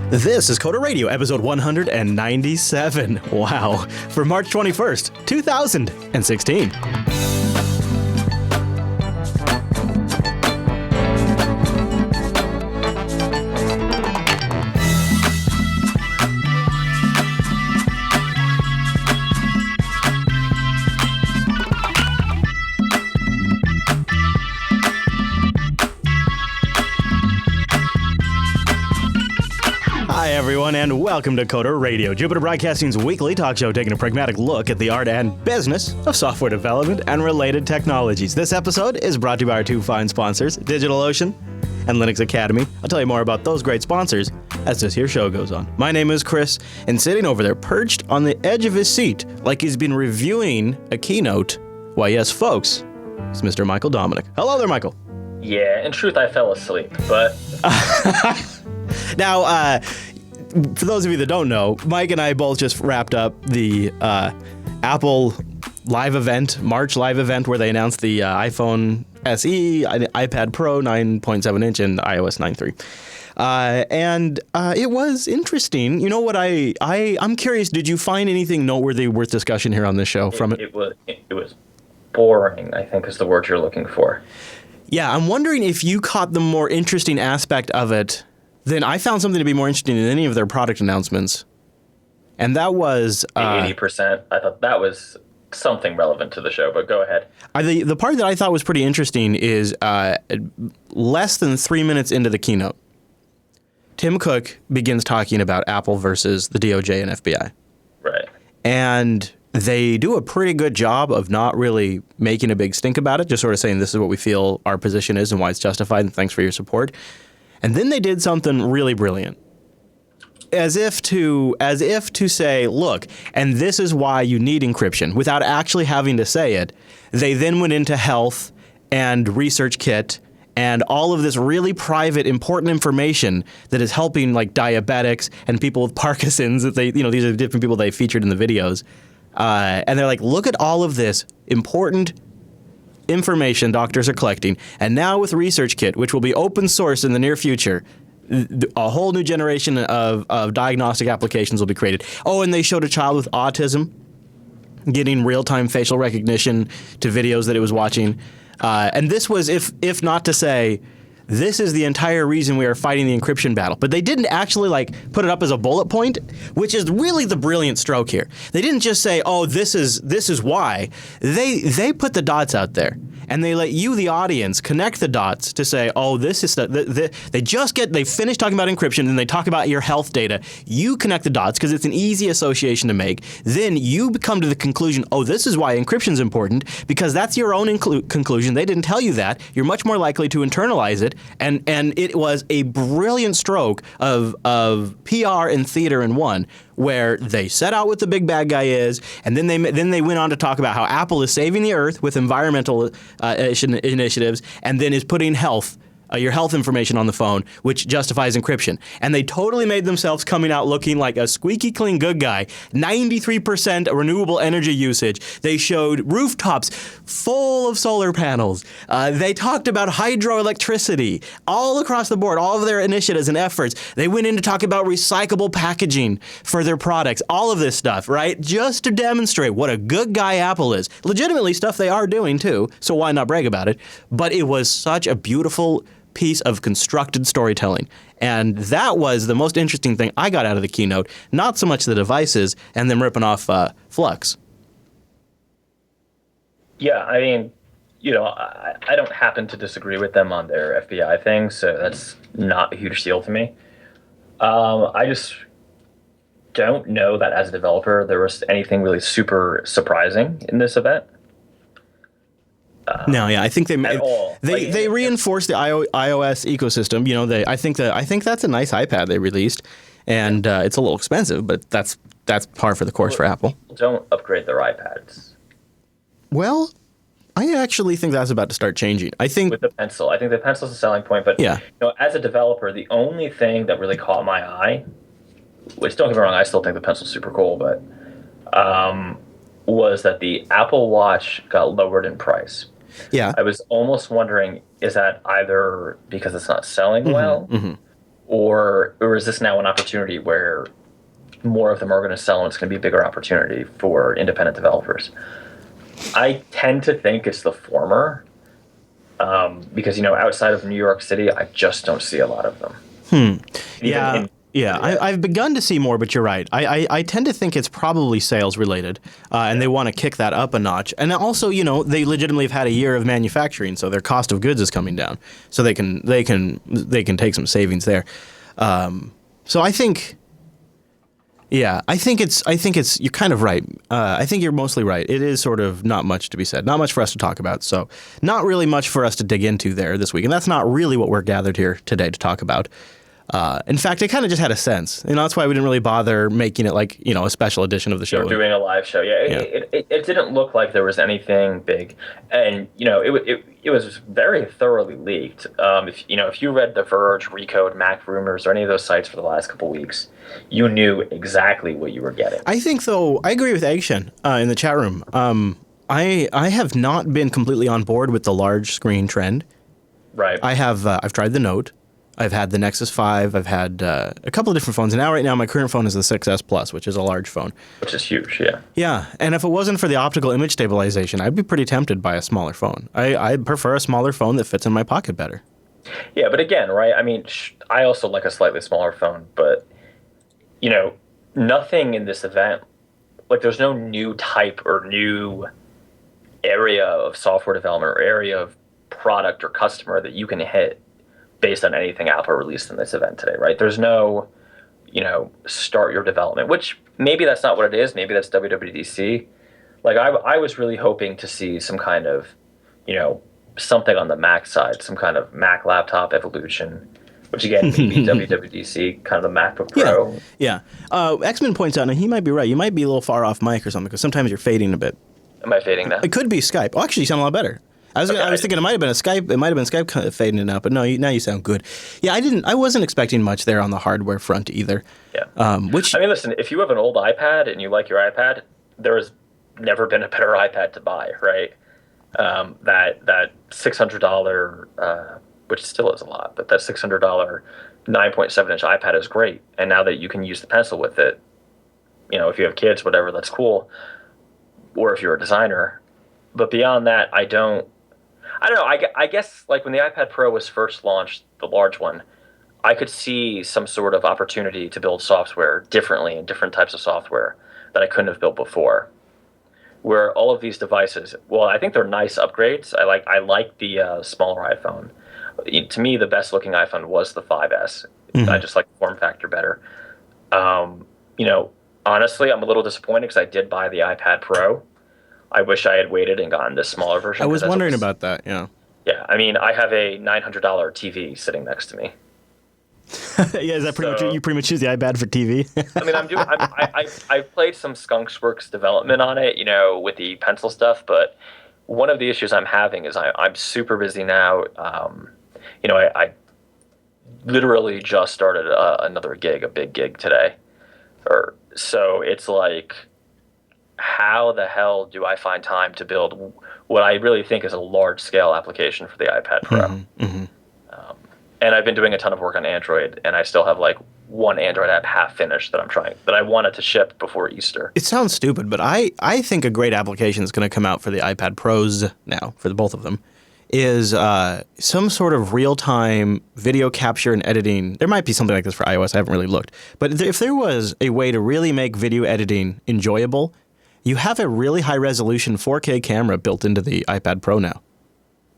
This is Coda Radio, episode 197. Wow. For March 21st, 2016. Hi, everyone, and welcome to Coda Radio, Jupiter Broadcasting's weekly talk show taking a pragmatic look at the art and business of software development and related technologies. This episode is brought to you by our two fine sponsors, DigitalOcean and Linux Academy. I'll tell you more about those great sponsors as this here show goes on. My name is Chris, and sitting over there, perched on the edge of his seat, like he's been reviewing a keynote, why, yes, folks, it's Mr. Michael Dominic. Hello there, Michael. Yeah, in truth, I fell asleep, but... Now, for those of you that don't know, Mike and I both just wrapped up the Apple live event, March live event, where they announced the iPhone SE, iPad Pro 9.7 inch, and iOS 9.3. And it was interesting. You know what? I'm curious. Did you find anything noteworthy worth discussion here on this show from it? It was boring, I think, is the word you're looking for. Yeah, I'm wondering if you caught the more interesting aspect of it. Then I found something to be more interesting than any of their product announcements. And that was... 80%. I thought that was something relevant to the show, but go ahead. The part that I thought was pretty interesting is less than 3 minutes into the keynote, Tim Cook begins talking about Apple versus the DOJ and FBI. Right. And they do a pretty good job of not really making a big stink about it, just sort of saying this is what we feel our position is and why it's justified, and thanks for your support. And then they did something really brilliant, as if to say, look, and this is why you need encryption, without actually having to say it. They then went into health and research kit and all of this really private, important information that is helping like diabetics and people with Parkinson's. That they, these are different people they featured in the videos, and they're like, look at all of this important information doctors are collecting, and now with Research Kit, which will be open source in the near future, a whole new generation of diagnostic applications will be created. Oh, and they showed a child with autism getting real-time facial recognition to videos that it was watching. And this was, if not to say, this is the entire reason we are fighting the encryption battle. But they didn't actually put it up as a bullet point, which is really the brilliant stroke here. They didn't just say, "Oh, this is why." They put the dots out there, and they let you, the audience, connect the dots to say, "Oh, this is they finish talking about encryption, and they talk about your health data. You connect the dots because it's an easy association to make. Then you come to the conclusion, oh, this is why encryption is important, because that's your own conclusion. They didn't tell you that. You're much more likely to internalize it." And it was a brilliant stroke of PR and theater in one, where they set out what the big bad guy is, and then they went on to talk about how Apple is saving the earth with environmental initiatives, and then is putting your health information on the phone, which justifies encryption. And they totally made themselves coming out looking like a squeaky clean good guy. 93% renewable energy usage. They showed rooftops full of solar panels. They talked about hydroelectricity all across the board, all of their initiatives and efforts. They went in to talk about recyclable packaging for their products, all of this stuff, right? Just to demonstrate what a good guy Apple is. Legitimately stuff they are doing too, so why not brag about it? But it was such a beautiful piece of constructed storytelling. And that was the most interesting thing I got out of the keynote, not so much the devices and them ripping off Flux. Yeah, I mean, I don't happen to disagree with them on their FBI thing, so that's not a huge deal to me. I just don't know that as a developer there was anything really super surprising in this event. No, yeah, I think they reinforced the iOS ecosystem. I think that's a nice iPad they released, and it's a little expensive, but that's par for the course for Apple. Don't upgrade their iPads. Well, I actually think that's about to start changing. I think the pencil's a selling point, but yeah. As a developer, the only thing that really caught my eye, which don't get me wrong, I still think the pencil's super cool, but was that the Apple Watch got lowered in price. Yeah. I was almost wondering, is that either because it's not selling well, or is this now an opportunity where more of them are going to sell and it's going to be a bigger opportunity for independent developers? I tend to think it's the former, because outside of New York City, I just don't see a lot of them. Yeah. In Yeah, I've begun to see more, but you're right. I tend to think it's probably sales related, and they want to kick that up a notch. And also, they legitimately have had a year of manufacturing, so their cost of goods is coming down, so they can take some savings there. So I think, yeah, I think it's you're kind of right. I think you're mostly right. It is sort of not much to be said, not much for us to talk about. So not really much for us to dig into there this week, and that's not really what we're gathered here today to talk about. In fact, I kind of just had a sense. That's why we didn't really bother making it like, a special edition of the show. Doing a live show. Yeah, it didn't look like there was anything big. And, it was very thoroughly leaked. If you read The Verge, Recode, Mac Rumors, or any of those sites for the last couple weeks, you knew exactly what you were getting. I think, though, I agree with Eggshen in the chat room. I have not been completely on board with the large screen trend. Right. I've tried the Note. I've had the Nexus 5. I've had a couple of different phones. And right now, my current phone is the 6S Plus, which is a large phone. Which is huge, yeah. Yeah, and if it wasn't for the optical image stabilization, I'd be pretty tempted by a smaller phone. I'd prefer a smaller phone that fits in my pocket better. Yeah, but again, right, I mean, I also like a slightly smaller phone, but, nothing in this event, like there's no new type or new area of software development or area of product or customer that you can hit based on anything Apple released in this event today, right? There's no, start your development, which maybe that's not what it is. Maybe that's WWDC. Like I was really hoping to see some kind of, something on the Mac side, some kind of Mac laptop evolution, which again, maybe WWDC, kind of the MacBook Pro. Yeah. X-Men points out, and he might be right. You might be a little far off mic or something because sometimes you're fading a bit. Am I fading now? It could be Skype. Oh, actually, you sound a lot better. I was thinking it might have been Skype. It might have been Skype kind of fading it out, but no, now you sound good. Yeah, I wasn't expecting much there on the hardware front either. Yeah. Which I mean, listen, if you have an old iPad and you like your iPad, there has never been a better iPad to buy, right? That $600, which still is a lot, but that $600 9.7-inch iPad is great. And now that you can use the pencil with it, if you have kids, whatever, that's cool. Or if you're a designer. But beyond that, I don't know. I guess like when the iPad Pro was first launched, the large one, I could see some sort of opportunity to build software differently in different types of software that I couldn't have built before. Where all of these devices, well, I think they're nice upgrades. I like the smaller iPhone. To me, the best looking iPhone was the 5S. Mm-hmm. I just like the form factor better. Honestly, I'm a little disappointed because I did buy the iPad Pro. I wish I had waited and gotten this smaller version. I was wondering about that, yeah. Yeah, I mean, I have a $900 TV sitting next to me. Yeah, is that pretty much you pretty much use the iPad for TV? I mean, I've played some Skunksworks development on it, with the pencil stuff, but one of the issues I'm having is I'm super busy now. I literally just started another gig, a big gig today. So it's like, how the hell do I find time to build what I really think is a large-scale application for the iPad Pro? Mm-hmm, mm-hmm. And I've been doing a ton of work on Android, and I still have like one Android app half finished that I wanted to ship before Easter. It sounds stupid, but I think a great application is going to come out for the iPad Pros now, for both of them, is some sort of real-time video capture and editing. There might be something like this for iOS. I haven't really looked. But if there was a way to really make video editing enjoyable, you have a really high-resolution 4K camera built into the iPad Pro now.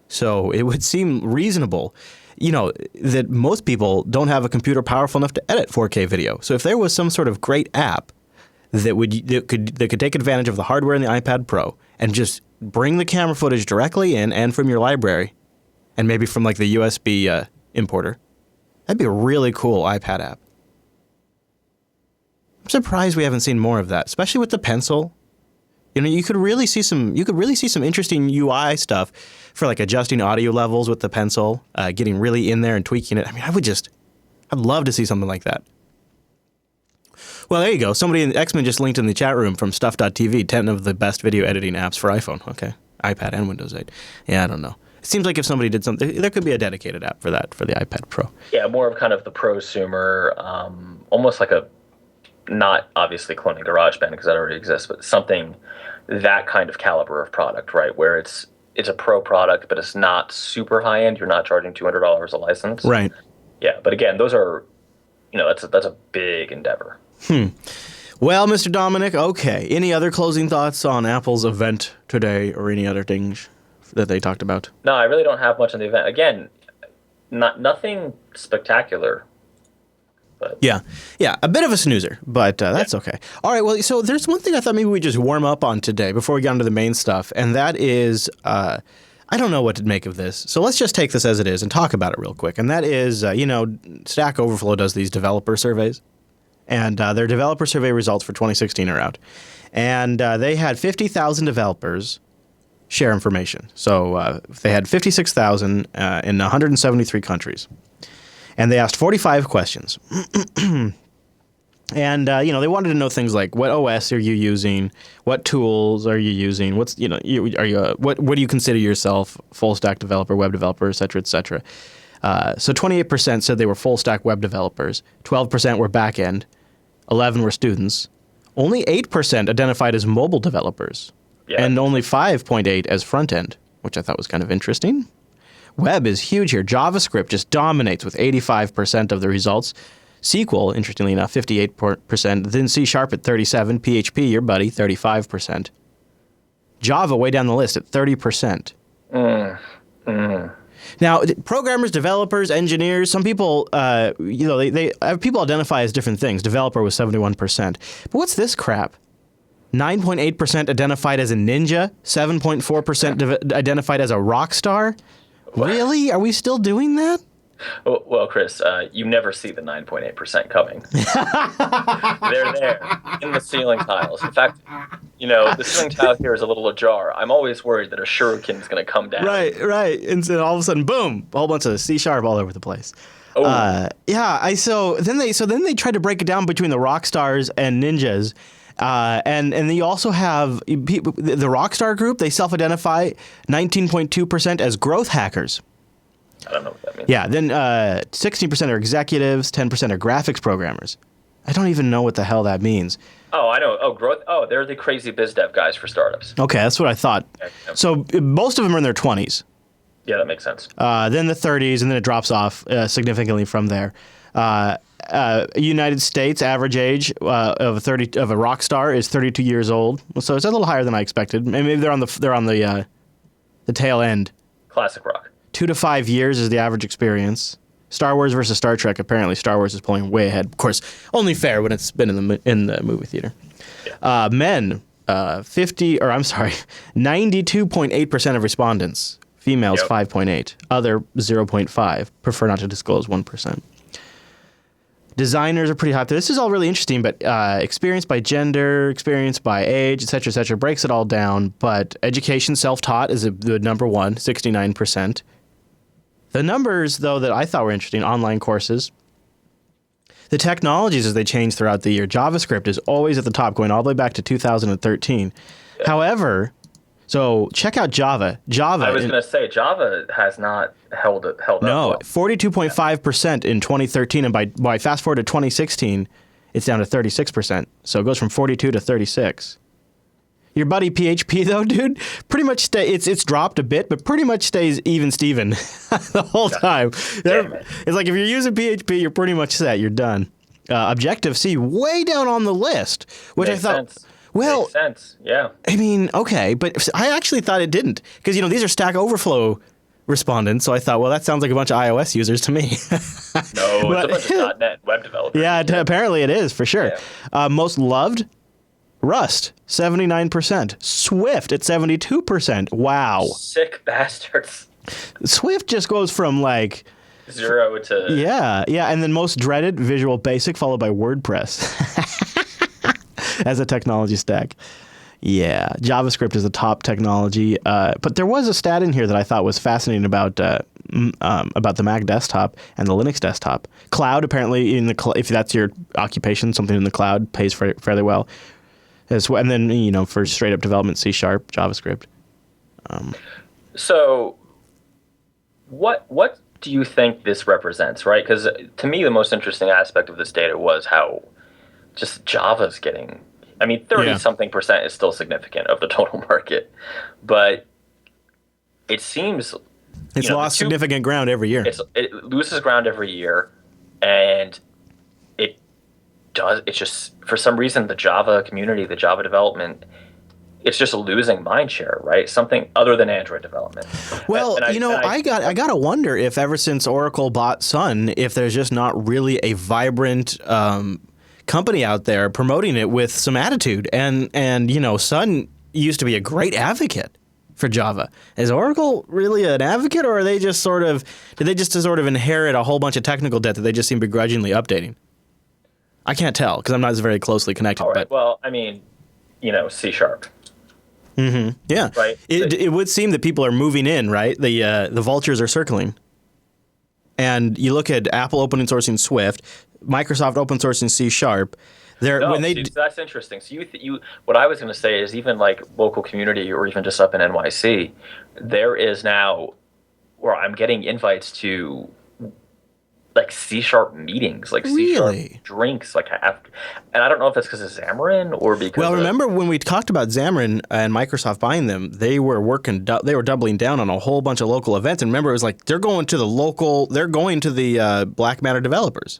So it would seem reasonable, that most people don't have a computer powerful enough to edit 4K video. So if there was some sort of great app that could take advantage of the hardware in the iPad Pro and just bring the camera footage directly in and from your library, and maybe from like the USB importer, that'd be a really cool iPad app. I'm surprised we haven't seen more of that, especially with the pencil. You could really see some interesting UI stuff for like adjusting audio levels with the pencil, getting really in there and tweaking it. I mean, I'd love to see something like that. Well, there you go. Somebody in X-Men just linked in the chat room from stuff.tv, 10 of the best video editing apps for iPhone. Okay. iPad and Windows 8. Yeah, I don't know. seems like if somebody did something, there could be a dedicated app for that for the iPad Pro. Yeah, more of kind of the prosumer, almost like a, not obviously cloning GarageBand because that already exists, but something that kind of caliber of product, right? Where it's a pro product, but it's not super high end. You're not charging $200 a license, Right. Yeah, but again, those are, that's a big endeavor. Well, Mr. Dominic, okay. Any other closing thoughts on Apple's event today or any other things that they talked about? No, I really don't have much on the event. Again, nothing spectacular. But. Yeah, a bit of a snoozer, but that's okay. All right, well, so there's one thing I thought maybe we just warm up on today before we get into the main stuff, and that is, I don't know what to make of this. So let's just take this as it is and talk about it real quick. And that is, Stack Overflow does these developer surveys, and their developer survey results for 2016 are out. And they had 50,000 developers share information. So they had 56,000 in 173 countries. And they asked 45 questions. And, they wanted to know things like, what OS are you using? What tools are you using? What do you consider yourself? Full stack developer, web developer, et cetera, et cetera. So 28% said they were full stack web developers. 12% were back end. 11 were students. Only 8% identified as mobile developers. Yeah. And only 5.8 as front end, which I thought was kind of interesting. Web is huge here. JavaScript just dominates with 85% of the results. SQL, interestingly enough, 58%. Then C# at 37%. PHP, your buddy, 35%. Java way down the list at 30%. Now, programmers, developers, engineers, some people, people identify as different things. Developer was 71%. But what's this crap? 9.8% identified as a ninja. 7.4% identified as a rock star. What? Really? Are we still doing that? Well, Chris, you never see the 9.8% coming. They're there in the ceiling tiles. In fact, the ceiling tile here is a little ajar. I'm always worried that a shuriken is going to come down. Right. And so all of a sudden, boom, a whole bunch of C# all over the place. Oh. So then they tried to break it down between the rock stars and ninjas. And then you also have people, the Rockstar group, they self-identify 19.2% as growth hackers. I don't know what that means. Yeah, then 16% are executives, 10% are graphics programmers. I don't even know what the hell that means. Oh, I know. Oh, growth. Oh, they're the crazy biz dev guys for startups. Okay, that's what I thought. Okay. So most of them are in their 20s. Yeah, that makes sense. Then the 30s, and then it drops off significantly from there. United States average age of a rock star is 32 years old, so it's a little higher than I expected. Maybe they're on the tail end. Classic rock. 2 to 5 years is the average experience. Star Wars versus Star Trek. Apparently, Star Wars is pulling way ahead. Of course, only fair when it's been in the movie theater. Yeah. Men, 92.8% of respondents. Females, 5.8. Other, 0.5. Prefer not to disclose, 1%. Designers are pretty high. This is all really interesting, but experience by gender, experience by age, et cetera, breaks it all down. But education, self-taught is the number one, 69%. The numbers, though, that I thought were interesting, online courses. The technologies as they change throughout the year. JavaScript is always at the top, going all the way back to 2013. Yeah. However, so check out Java. I was going to say, Java has not held up. No, 42.5% in 2013, and by fast forward to 2016, it's down to 36%. So it goes from 42 to 36. Your buddy PHP, though, dude, pretty much it's dropped a bit, but pretty much stays even Steven the whole time. It's like if you're using PHP, you're pretty much set. You're done. Objective-C way down on the list, which Makes I thought... sense. Well, Makes sense. Yeah. I mean, okay, but I actually thought it didn't because these are Stack Overflow respondents, so I thought, well, that sounds like a bunch of iOS users to me. No, it's a bunch of .NET web developers. Yeah, apparently it is for sure. Yeah. Most loved, Rust, 79%. Swift at 72%. Wow. Sick bastards. Swift just goes from like 0 to yeah, and then most dreaded, Visual Basic, followed by WordPress. As a technology stack. Yeah, JavaScript is the top technology. But there was a stat in here that I thought was fascinating about the Mac desktop and the Linux desktop. Cloud, apparently, if that's your occupation, something in the cloud pays fairly well. And then, for straight up development, C#, JavaScript. So what do you think this represents, right? Because to me, the most interesting aspect of this data was how just Java's getting. I mean, 30 Yeah. something percent is still significant of the total market, but it seems It's lost significant ground every year. it loses ground every year, and it does. It's just for some reason the Java community, the Java development, it's just losing mind share, right? Something other than Android development. Well, I gotta wonder if ever since Oracle bought Sun, if there's just not really a vibrant company out there promoting it with some attitude. And Sun used to be a great advocate for Java. Is Oracle really an advocate, or are they just did they just sort of inherit a whole bunch of technical debt that they just seem begrudgingly updating? I can't tell because I'm not very closely connected. All right. But Well, I mean, C#. yeah, Right. It would seem that people are moving in, right? The vultures are circling. And you look at Apple open sourcing Swift, Microsoft open sourcing C#. That's interesting. So what I was going to say is even like local community or even just up in NYC, there is now where I'm getting invites to like C# meetings, like Really? C# drinks, and I don't know if that's because of Xamarin or because. Well, remember when we talked about Xamarin and Microsoft buying them, they were doubling down on a whole bunch of local events. And remember, it was like they're going to the Black Matter developers.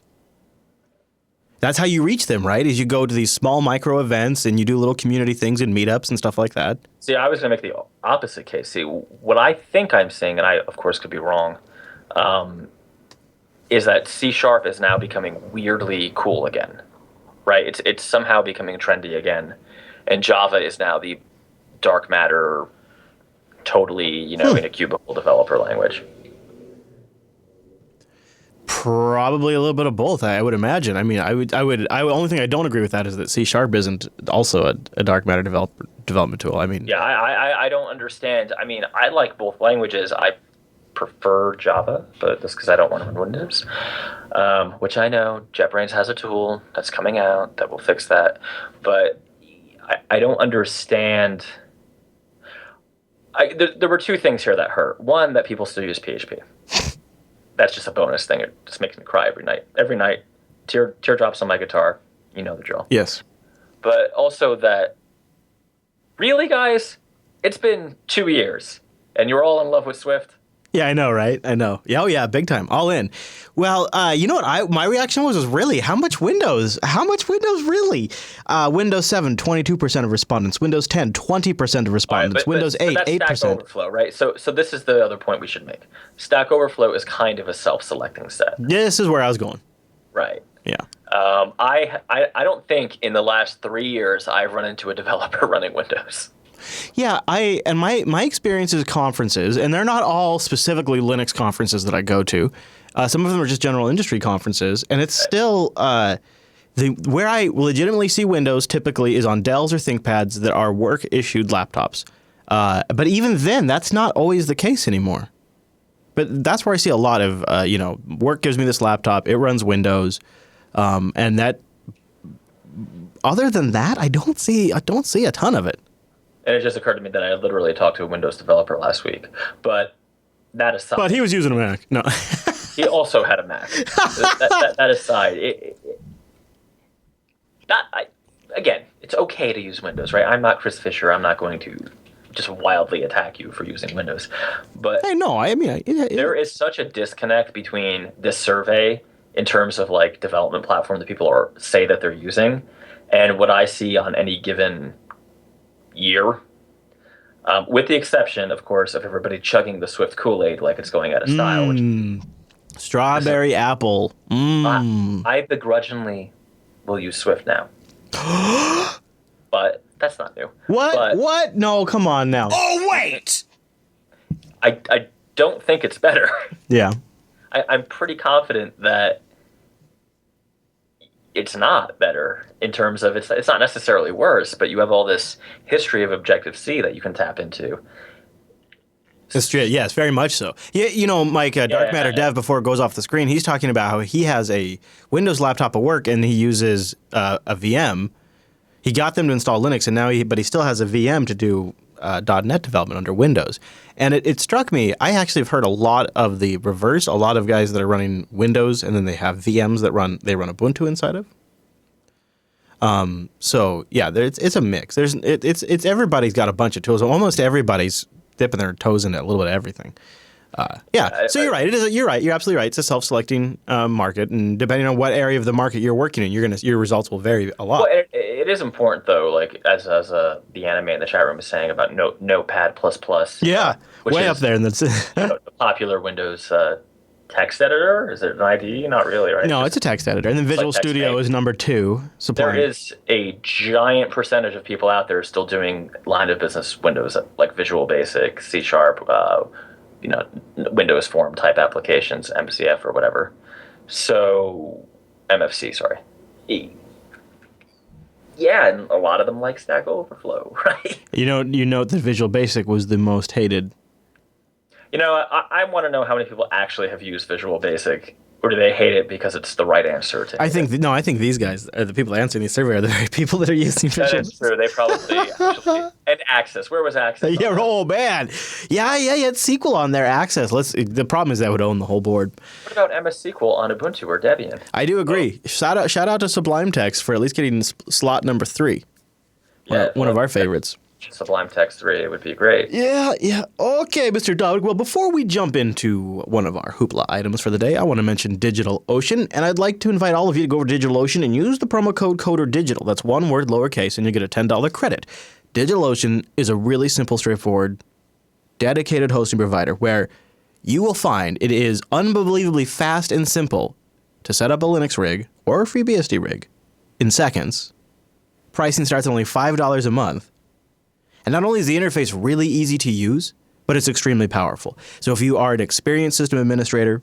That's how you reach them, right? Is you go to these small micro events and you do little community things and meetups and stuff like that. See, I was going to make the opposite case. See, what I think I'm seeing, and I of course could be wrong, is that C# is now becoming weirdly cool again, right? It's somehow becoming trendy again, and Java is now the dark matter, totally in a cubicle developer language. Probably a little bit of both, I would imagine. I mean, only thing I don't agree with that is that C# isn't also a dark matter development tool. I mean, yeah, I don't understand. I mean, I like both languages. I prefer Java, but that's because I don't want to run Windows. Which I know JetBrains has a tool that's coming out that will fix that, but I don't understand. There were two things here that hurt. One, that people still use PHP. That's just a bonus thing. It just makes me cry every night. Every night, teardrops on my guitar. You know the drill. Yes. But also that, really, guys, it's been 2 years, and you're all in love with Swift. Yeah, I know, right? I know. Yeah, oh yeah, big time, all in. Well, you know what? My reaction was really how much Windows? How much Windows really? Windows 7, 22% of respondents. Windows 10, 20% of respondents. Right, Windows 8, that's 8%. Stack Overflow, right? So this is the other point we should make. Stack Overflow is kind of a self-selecting set. This is where I was going. Right. Yeah. I don't think in the last 3 years I've run into a developer running Windows. Yeah, my experience is conferences, and they're not all specifically Linux conferences that I go to. Some of them are just general industry conferences, and it's still where I legitimately see Windows typically is on Dells or ThinkPads that are work issued laptops. But even then, that's not always the case anymore. But that's where I see a lot of work gives me this laptop, it runs Windows, and that. Other than that, I don't see a ton of it. And it just occurred to me that I literally talked to a Windows developer last week. But that aside... But he was using a Mac. No. He also had a Mac. That aside, again, it's okay to use Windows, right? I'm not Chris Fisher. I'm not going to just wildly attack you for using Windows. But hey, no, there is such a disconnect between this survey in terms of like development platform that people say that they're using and what I see on any given year, with the exception, of course, of everybody chugging the Swift Kool-Aid like it's going out of style. Which strawberry apple. I begrudgingly will use Swift now. But that's not new. What? No, come on now. Oh, wait! I don't think it's better. Yeah. I'm pretty confident that it's not better in terms of it's not necessarily worse, but you have all this history of Objective-C that you can tap into. Yes, very much so. Yeah, Mike, Dark Matter Dev, before it goes off the screen, he's talking about how he has a Windows laptop at work and he uses a VM. He got them to install Linux, and now he still has a VM to do .NET development under Windows. And it struck me, I actually have heard a lot of the reverse, a lot of guys that are running Windows and then they have VMs that they run Ubuntu inside of. So yeah, it's a mix. It's everybody's got a bunch of tools. Almost everybody's dipping their toes into a little bit of everything. So you're right. You're right. You're absolutely right. It's a self-selecting market, and depending on what area of the market you're working in, your results will vary a lot. Well, it is important though, like as the anime in the chat room was saying about Notepad++. Yeah, which way is, up there, and that's the popular Windows text editor. Is it an IDE? Not really, right? No, it's a text editor, and then Visual Studio is number 2. There is a giant percentage of people out there still doing line of business Windows, like Visual Basic, C#, Windows Form type applications, MCF or whatever. So, MFC, sorry. Yeah, and a lot of them like Stack Overflow, right? You note that Visual Basic was the most hated. I want to know how many people actually have used Visual Basic, or do they hate it because it's the right answer to I think these guys are the people answering these survey are the very people that are using Visual Basic. That is true. They probably actually... And Access. Where was Access? Yeah, oh man. Yeah, it's SQL on there, Access. The problem is that would own the whole board. What about MS SQL on Ubuntu or Debian? I do agree. Shout out to Sublime Text for at least getting slot number 3. Yeah, one of our favorites. Sublime Text 3 would be great. Yeah. Okay, Mr. Dog. Well, before we jump into one of our hoopla items for the day, I want to mention DigitalOcean, and I'd like to invite all of you to go over to DigitalOcean and use the promo code CODERDIGITAL. That's one word, lowercase, and you get a $10 credit. DigitalOcean is a really simple, straightforward, dedicated hosting provider where you will find it is unbelievably fast and simple to set up a Linux rig or a FreeBSD rig in seconds. Pricing starts at only $5 a month. And not only is the interface really easy to use, but it's extremely powerful. So if you are an experienced system administrator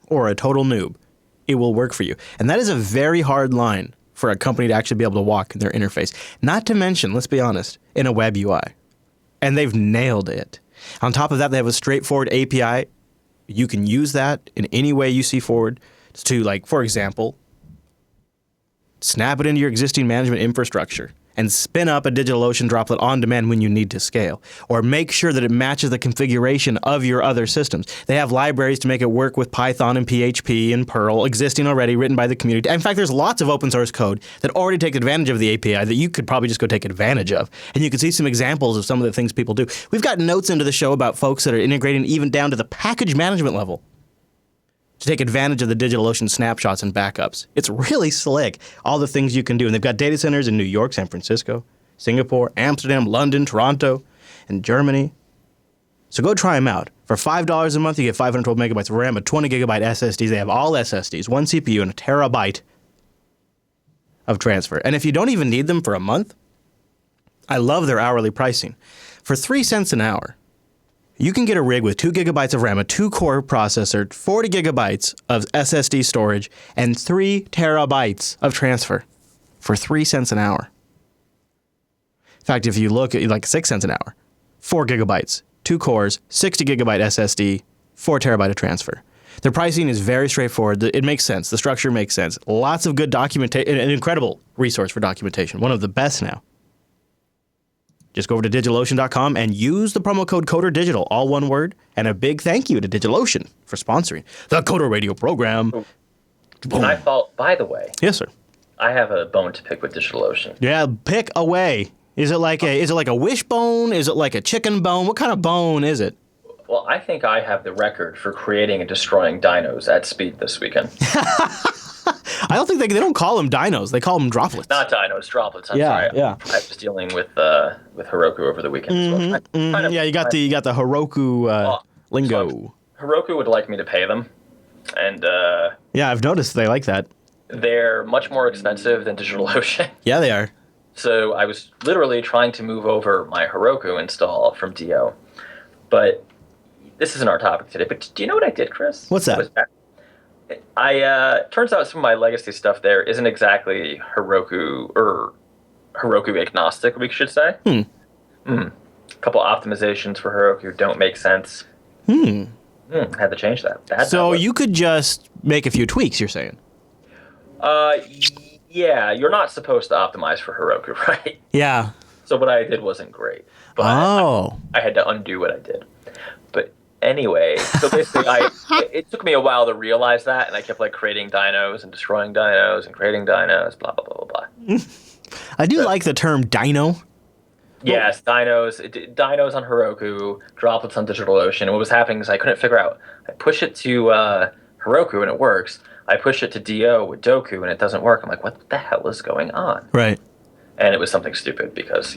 or a total noob, it will work for you. And that is a very hard line for a company to actually be able to walk in their interface. Not to mention, let's be honest, in a web UI. And they've nailed it. On top of that, they have a straightforward API. You can use that in any way you see forward to, like, for example, snap it into your existing management infrastructure and spin up a DigitalOcean droplet on demand when you need to scale. Or make sure that it matches the configuration of your other systems. They have libraries to make it work with Python and PHP and Perl, existing already, written by the community. In fact, there's lots of open source code that already take advantage of the API that you could probably just go take advantage of. And you can see some examples of some of the things people do. We've got notes into the show about folks that are integrating even down to the package management level to take advantage of the DigitalOcean snapshots and backups. It's really slick, all the things you can do. And they've got data centers in New York, San Francisco, Singapore, Amsterdam, London, Toronto, and Germany. So go try them out. For $5 a month, you get 512 megabytes of RAM, a 20 gigabyte SSDs. They have all SSDs, one CPU, and a terabyte of transfer. And if you don't even need them for a month, I love their hourly pricing. For 3 cents an hour, you can get a rig with 2 gigabytes of RAM, a 2-core processor, 40 gigabytes of SSD storage, and 3 terabytes of transfer for 3 cents an hour. In fact, if you look at like 6 cents an hour, 4 gigabytes, 2 cores, 60 gigabyte SSD, 4 terabyte of transfer. Their pricing is very straightforward. It makes sense. The structure makes sense. Lots of good documentation, an incredible resource for documentation, one of the best now. Just go over to DigitalOcean.com and use the promo code CODERDIGITAL, all one word, and a big thank you to DigitalOcean for sponsoring the Coder Radio program. By the way. Yes, sir. I have a bone to pick with DigitalOcean. Yeah, pick away. Is it like a wishbone? Is it like a chicken bone? What kind of bone is it? Well, I think I have the record for creating and destroying dinos at speed this weekend. I don't think they don't call them dinos. They call them droplets. Not dinos, droplets. I'm sorry. Yeah. I was dealing with Heroku over the weekend as well. Yeah, you got the Heroku lingo. So Heroku would like me to pay them, and yeah, I've noticed they like that. They're much more expensive than DigitalOcean. Yeah, they are. So I was literally trying to move over my Heroku install from DO, but this isn't our topic today. But do you know what I did, Chris? What's that? Turns out some of my legacy stuff there isn't exactly Heroku or Heroku agnostic, we should say. A couple optimizations for Heroku don't make sense. Had to change that. So you could just make a few tweaks, you're saying? Yeah, you're not supposed to optimize for Heroku, right? Yeah. So what I did wasn't great, but Oh. I had to undo what I did. But anyway, so basically, it took me a while to realize that, and I kept like creating dynos and destroying dynos and creating dynos, blah blah blah blah blah. I do like the term dyno. Yes, dynos on Heroku, droplets on DigitalOcean. And what was happening is I couldn't figure out. I push it to Heroku and it works. I push it to Do with Doku and it doesn't work. I'm like, what the hell is going on? Right. And it was something stupid because,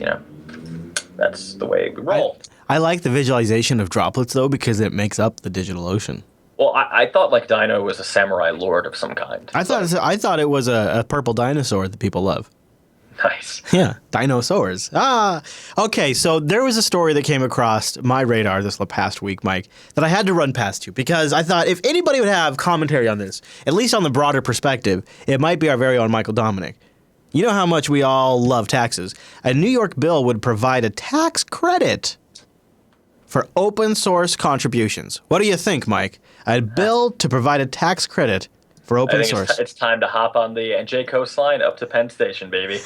that's the way we roll. I like the visualization of droplets, though, because it makes up the DigitalOcean. Well, I thought like Dino was a samurai lord of some kind. I thought it was a purple dinosaur that people love. Nice. Yeah, dinosaurs. Okay, so there was a story that came across my radar this past week, Mike, that I had to run past you because I thought if anybody would have commentary on this, at least on the broader perspective, it might be our very own Michael Dominic. You know how much we all love taxes. A New York bill would provide a tax credit for open source contributions. What do you think, Mike? A bill to provide a tax credit for open source. It's time to hop on the NJ coastline up to Penn Station, baby.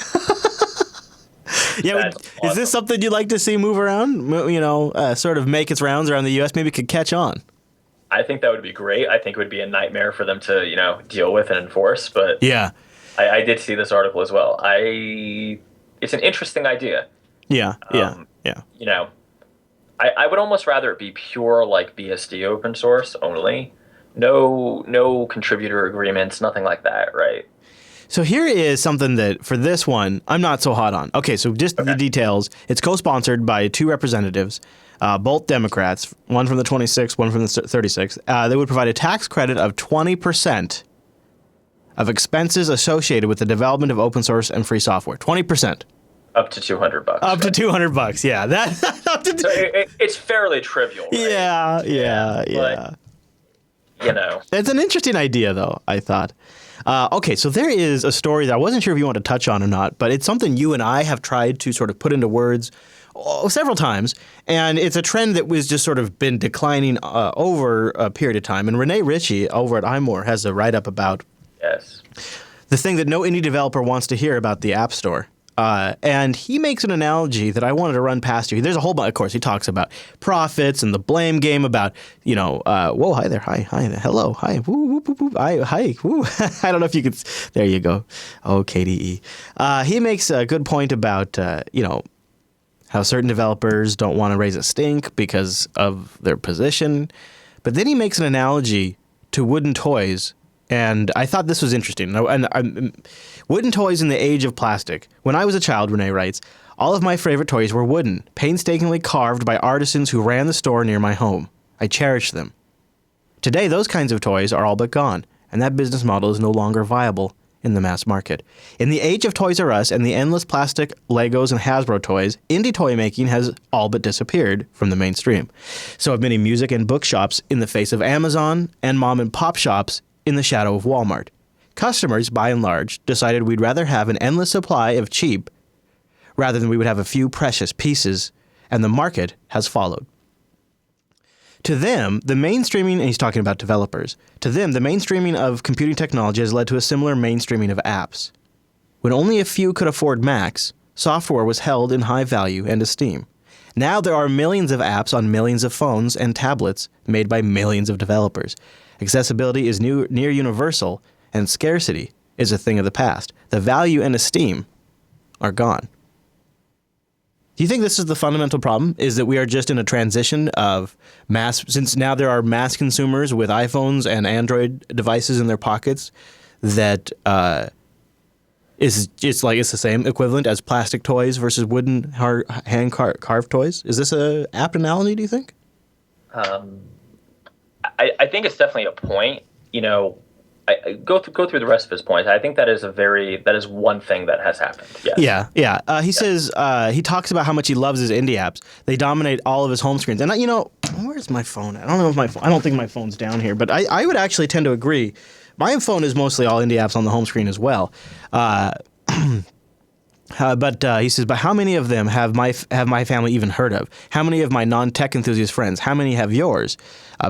Yeah, awesome. Is this something you'd like to see move around? Sort of make its rounds around the U.S. Maybe it could catch on. I think that would be great. I think it would be a nightmare for them to, deal with and enforce. But yeah, I did see this article as well. It's an interesting idea. Yeah. I would almost rather it be pure like BSD open source only. No contributor agreements, nothing like that, right? So here is something that, for this one, I'm not so hot on. Okay, so just the details. It's co-sponsored by two representatives, both Democrats, one from the 26th, one from the 36th. They would provide a tax credit of 20% of expenses associated with the development of open source and free software. 20%. Up to $200. Up to $200, yeah. So it's fairly trivial, right? Yeah. But, It's an interesting idea, though, I thought. Okay, so there is a story that I wasn't sure if you want to touch on or not, but it's something you and I have tried to sort of put into words several times, and it's a trend that was just sort of been declining over a period of time. And Renee Ritchie over at iMore has a write-up about the thing that no indie developer wants to hear about the App Store. And he makes an analogy that I wanted to run past you. There's a whole bunch, of course, he talks about profits and the blame game about, whoa, hi there, hi there, hello, hi, woo, woo, woo, woo, hi, woo. I don't know if you could, there you go. Oh, KDE. He makes a good point about, how certain developers don't want to raise a stink because of their position. But then he makes an analogy to wooden toys. And I thought this was interesting. And wooden toys in the age of plastic. When I was a child, Renee writes, all of my favorite toys were wooden, painstakingly carved by artisans who ran the store near my home. I cherished them. Today, those kinds of toys are all but gone, and that business model is no longer viable in the mass market. In the age of Toys R Us and the endless plastic Legos and Hasbro toys, indie toy making has all but disappeared from the mainstream. So have many music and bookshops in the face of Amazon and mom and pop shops in the shadow of Walmart. Customers, by and large, decided we'd rather have an endless supply of cheap rather than we would have a few precious pieces, and the market has followed. To them, the mainstreaming, and he's talking about developers, to them, the mainstreaming of computing technology has led to a similar mainstreaming of apps. When only a few could afford Macs, software was held in high value and esteem. Now there are millions of apps on millions of phones and tablets made by millions of developers. Accessibility is near universal, and scarcity is a thing of the past. The value and esteem are gone. Do you think this is the fundamental problem, is that we are just in a transition of mass, since now there are mass consumers with iPhones and Android devices in their pockets, that it's the same equivalent as plastic toys versus wooden hand-carved toys? Is this an apt analogy, do you think? I think it's definitely a point. I go through the rest of his points. I think that is one thing that has happened. Yes. Yeah. He says he talks about how much he loves his indie apps. They dominate all of his home screens. And where's my phone? I don't know if I don't think my phone's down here, but I would actually tend to agree. My phone is mostly all indie apps on the home screen as well. But he says, but how many of them have my family even heard of? How many of my non-tech enthusiast friends? How many have yours?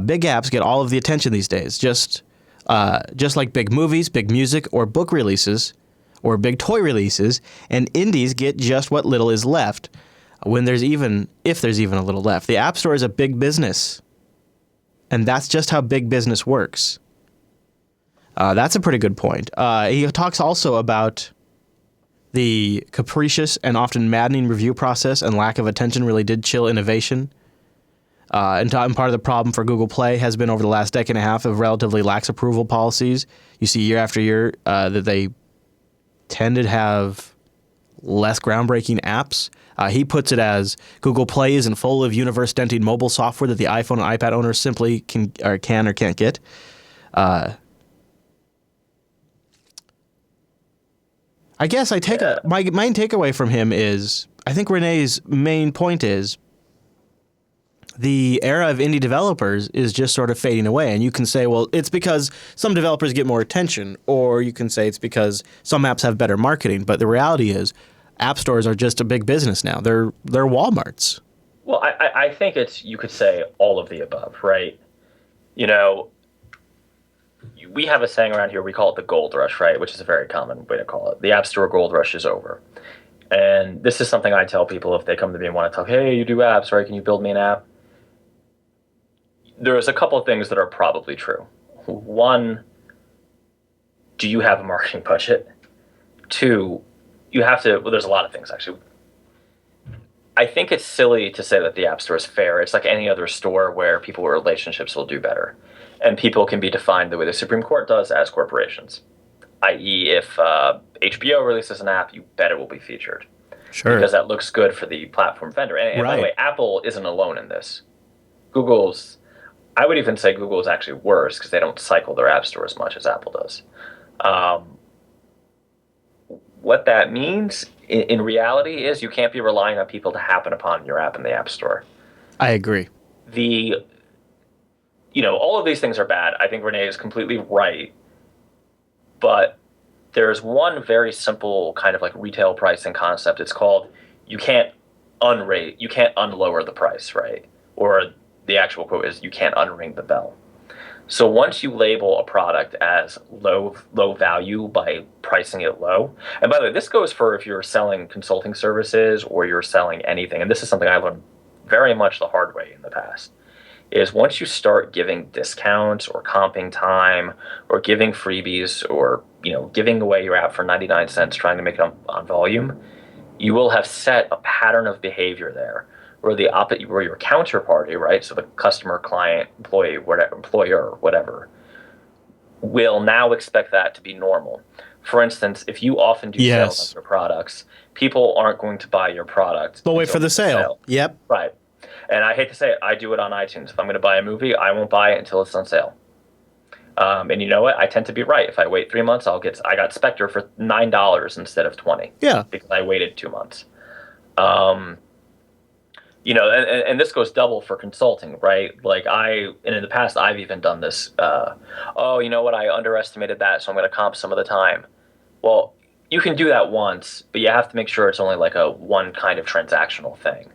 Big apps get all of the attention these days, just like big movies, big music, or book releases, or big toy releases, and indies get just what little is left. If there's even a little left. The App Store is a big business. And that's just how big business works. That's a pretty good point. He talks also about the capricious and often maddening review process and lack of attention really did chill innovation. And part of the problem for Google Play has been over the last decade and a half of relatively lax approval policies. You see year after year that they tend to have less groundbreaking apps. He puts it as Google Play isn't full of universe-denting mobile software that the iPhone and iPad owners simply can or can't get. I guess my main takeaway from him is, I think Renee's main point is the era of indie developers is just sort of fading away. And you can say, well, it's because some developers get more attention, or you can say it's because some apps have better marketing. But the reality is app stores are just a big business now. They're Walmarts. Well, I think you could say all of the above, right? You know, we have a saying around here, we call it the gold rush, right? Which is a very common way to call it. The App Store gold rush is over. And this is something I tell people if they come to me and want to talk, hey, you do apps, right? Can you build me an app? There's a couple of things that are probably true. One, do you have a marketing budget? Two, you have to, well, there's a lot of things actually. I think it's silly to say that the App Store is fair. It's like any other store where people with relationships will do better. And people can be defined the way the Supreme Court does as corporations. I.e., if HBO releases an app, you bet it will be featured. Sure. Because that looks good for the platform vendor. And by the way, Apple isn't alone in this. I would even say Google is actually worse because they don't cycle their App Store as much as Apple does. What that means in reality is you can't be relying on people to happen upon your app in the App Store. I agree. All of these things are bad. I think Renee is completely right. But there's one very simple kind of like retail pricing concept. It's called you can't unlower the price, right? Or the actual quote is you can't unring the bell. So once you label a product as low value by pricing it low, and by the way, this goes for if you're selling consulting services or you're selling anything, and this is something I learned very much the hard way in the past, is once you start giving discounts or comping time or giving freebies or giving away your app for 99 cents trying to make it on volume, you will have set a pattern of behavior there where your counterparty, right? So the customer, client, employee, whatever, employer, whatever, will now expect that to be normal. For instance, if you often do sales on your products, people aren't going to buy your product. They'll wait for the sale. Yep. Right. And I hate to say it, I do it on iTunes. If I'm going to buy a movie, I won't buy it until it's on sale. And you know what? I tend to be right. If I wait 3 months, I got Spectre for $9 instead of $20. Yeah. Because I waited 2 months. And this goes double for consulting, right? And in the past, I've even done this. You know what? I underestimated that, so I'm going to comp some of the time. Well, you can do that once, but you have to make sure it's only like a one kind of transactional thing.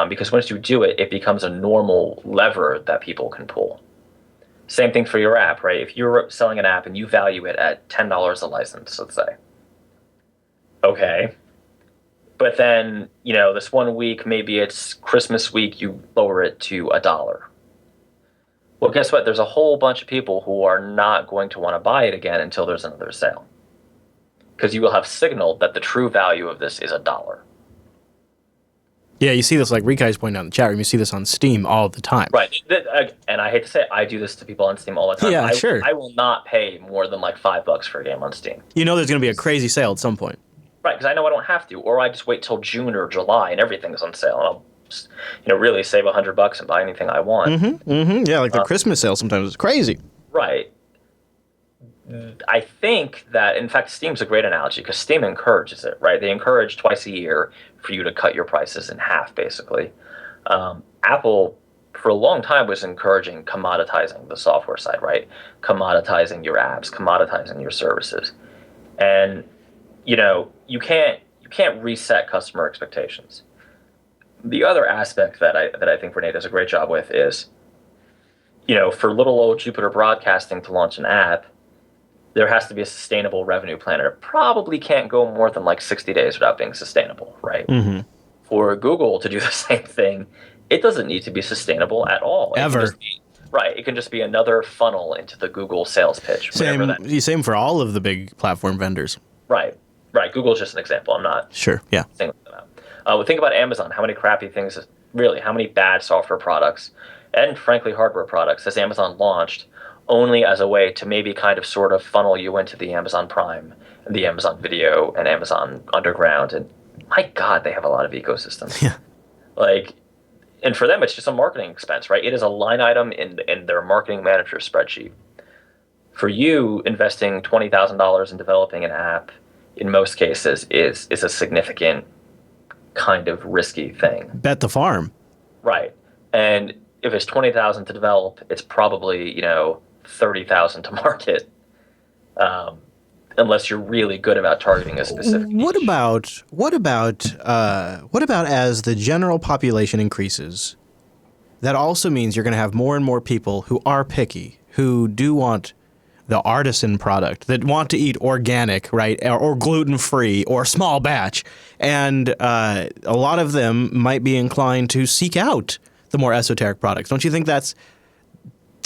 Because once you do it, it becomes a normal lever that people can pull. Same thing for your app, right? If you're selling an app and you value it at $10 a license, let's say. Okay. But then, this one week, maybe it's Christmas week, you lower it to $1. Well, guess what? There's a whole bunch of people who are not going to want to buy it again until there's another sale. Because you will have signaled that the true value of this is $1. Yeah, you see this, like Rikai's pointing out in the chat room, you see this on Steam all the time. Right. And I hate to say it, I do this to people on Steam all the time. Yeah, sure. I will not pay more than like $5 for a game on Steam. You know there's going to be a crazy sale at some point. Right, because I know I don't have to, or I just wait till June or July and everything's on sale, and I'll just, really save $100 and buy anything I want. Yeah, like the Christmas sale sometimes is crazy. Right. I think that, in fact, Steam's a great analogy because Steam encourages it, right? They encourage twice a year for you to cut your prices in half, basically. Apple, for a long time, was encouraging commoditizing the software side, right? Commoditizing your apps, commoditizing your services, and you can't reset customer expectations. The other aspect that I think Renee does a great job with is, for little old Jupiter Broadcasting to launch an app, there has to be a sustainable revenue plan. And it probably can't go more than like 60 days without being sustainable, right? Mm-hmm. For Google to do the same thing, it doesn't need to be sustainable at all. It can Ever. just be, right. It can just be another funnel into the Google sales pitch, whatever that is. Same for all of the big platform vendors. Right. Right. Google's just an example. I'm not Sure. Yeah. singling them out. Well, think about Amazon. How many crappy things, really, how many bad software products and frankly hardware products has Amazon launched only as a way to maybe kind of sort of funnel you into the Amazon Prime and the Amazon Video and Amazon Underground. And my God, they have a lot of ecosystems. Yeah. Like, and for them, it's just a marketing expense, right? It is a line item in their marketing manager spreadsheet. For you, investing $20,000 in developing an app, in most cases, is a significant kind of risky thing. Bet the farm. Right. And if it's 20,000 to develop, it's probably, 30,000 to market. Unless you're really good about targeting a specific niche. What about as the general population increases, that also means you're going to have more and more people who are picky, who do want the artisan product, that want to eat organic, right, or gluten-free or small batch. And a lot of them might be inclined to seek out the more esoteric products. Don't you think that's,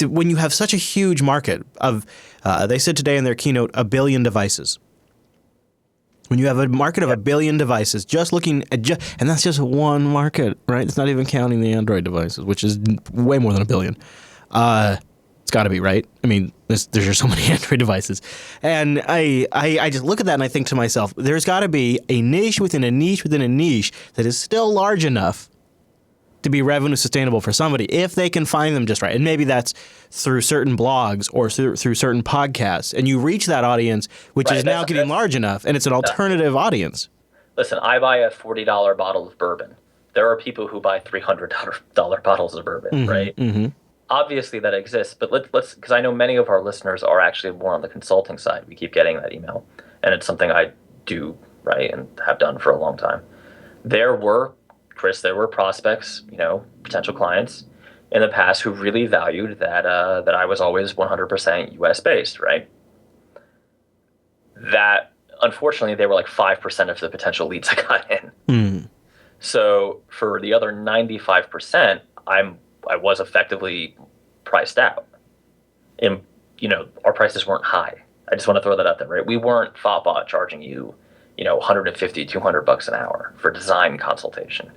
when you have such a huge market of, they said today in their keynote, 1 billion devices. When you have a market of 1 billion devices, just looking at, and that's just one market, right? It's not even counting the Android devices, which is way more than 1 billion. It's got to be, right? I mean, there's just so many Android devices. And I just look at that and I think to myself, there's got to be a niche within a niche within a niche that is still large enough to be revenue sustainable for somebody if they can find them just right. And maybe that's through certain blogs or through certain podcasts. And you reach that audience, which is now getting large enough, and it's an alternative audience. Listen, I buy a $40 bottle of bourbon. There are people who buy $300 bottles of bourbon, right? Mm-hmm. Obviously that exists, but let's because I know many of our listeners are actually more on the consulting side. We keep getting that email, and it's something I do, right, and have done for a long time. There were prospects, potential clients in the past who really valued that I was always 100% US based, right? That unfortunately they were like 5% of the potential leads I got in. Mm. So for the other 95%, I was effectively priced out. And, our prices weren't high. I just want to throw that out there, right? We weren't thoughtbot charging you, $150, $200 an hour for design consultation.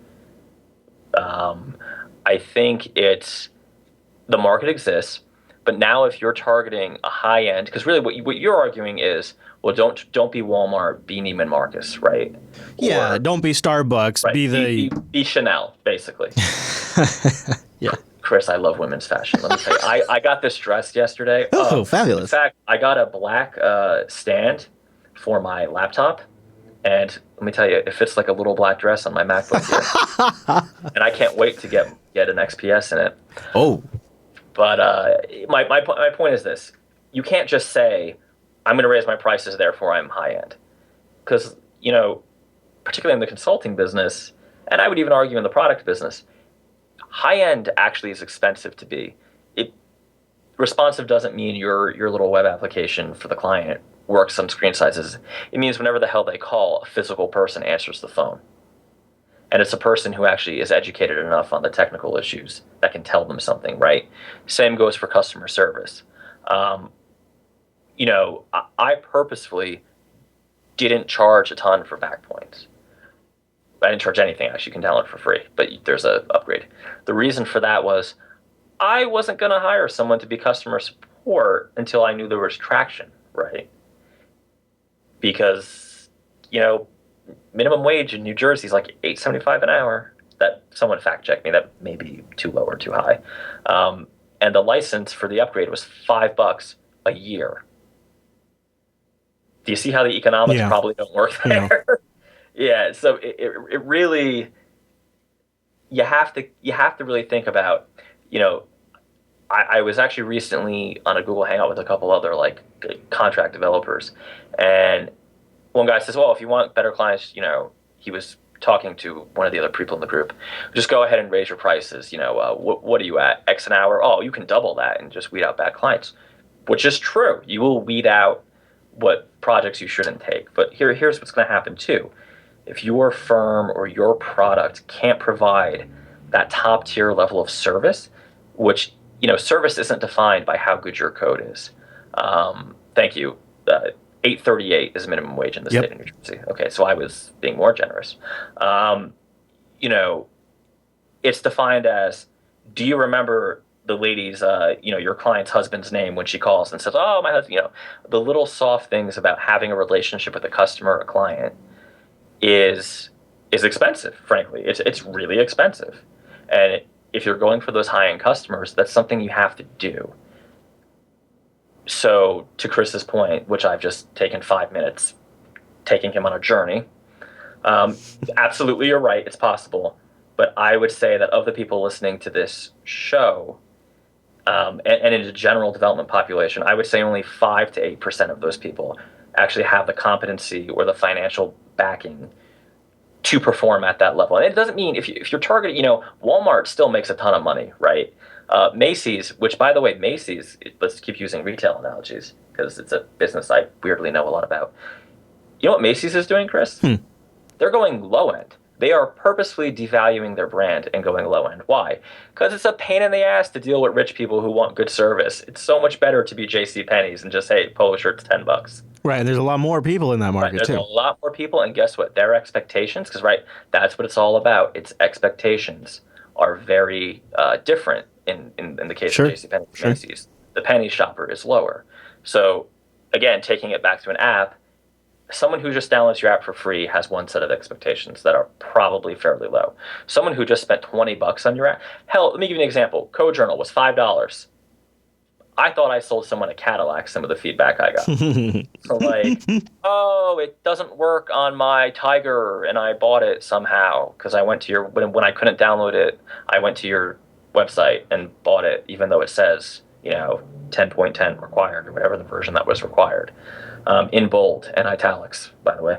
I think the market exists, but now if you're targeting a high end, because really what you're arguing is, well, don't be Walmart, be Neiman Marcus, right? Yeah, don't be Starbucks, right, be Chanel, basically. Yeah. Chris, I love women's fashion. Let me tell you, I got this dress yesterday. Oh, fabulous. In fact, I got a black stand for my laptop. And let me tell you, it fits like a little black dress on my MacBook here. And I can't wait to get an XPS in it. Oh. But my point is this. You can't just say, I'm going to raise my prices, therefore I'm high end. Because, particularly in the consulting business, and I would even argue in the product business, high end actually is expensive to be. Responsive doesn't mean your little web application for the client works on screen sizes. It means whenever the hell they call, a physical person answers the phone. And it's a person who actually is educated enough on the technical issues that can tell them something, right? Same goes for customer service. I purposefully didn't charge a ton for backpoints. I didn't charge anything, actually. You can download it for free, but there's an upgrade. The reason for that was I wasn't going to hire someone to be customer support until I knew there was traction, right? Because, minimum wage in New Jersey is like $8.75 an hour. That someone fact checked me. That may be too low or too high. And the license for the upgrade was $5 a year. Do you see how the economics probably don't work there? Yeah. So it really, you have to really think about, I was actually recently on a Google Hangout with a couple other contract developers, and one guy says, well, if you want better clients, he was talking to one of the other people in the group, just go ahead and raise your prices. What are you at? X an hour? Oh, you can double that and just weed out bad clients, which is true. You will weed out what projects you shouldn't take. But here's what's going to happen too. If your firm or your product can't provide that top tier level of service, which, service isn't defined by how good your code is. Thank you. $8.38 is minimum wage in the state of New Jersey. Okay, so I was being more generous. It's defined as, do you remember the lady's, your client's husband's name when she calls and says, oh, my husband, the little soft things about having a relationship with a customer or a client is expensive, frankly. It's really expensive. And if you're going for those high-end customers, that's something you have to do. So to Chris's point, which I've just taken 5 minutes, taking him on a journey, absolutely you're right, it's possible. But I would say that of the people listening to this show, and in a general development population, I would say only 5 to 8% of those people actually have the competency or the financial backing to perform at that level. And it doesn't mean if you're targeting, Walmart still makes a ton of money, right? Macy's, which by the way, Macy's, let's keep using retail analogies because it's a business I weirdly know a lot about. You know what Macy's is doing, Chris? They're going low end. They are purposefully devaluing their brand and going low end. Why? Because it's a pain in the ass to deal with rich people who want good service. It's so much better to be JCPenney's and just, hey, polo shirt's $10. Right, and there's a lot more people in that market, too. There's a lot more people, and guess what? Their expectations, because, right, that's what it's all about. Its expectations are very different in the case of JCPenney and Macy's. The penny shopper is lower. So, again, taking it back to an app, someone who just downloads your app for free has one set of expectations that are probably fairly low. Someone who just spent $20 on your app, hell, let me give you an example. CodeJournal was $5. I thought I sold someone a Cadillac, some of the feedback I got. So like, oh, it doesn't work on my Tiger, and I bought it somehow because I went to your, when I couldn't download it, I went to your website and bought it, even though it says, 10.10 required or whatever the version that was required. In bold and italics, by the way.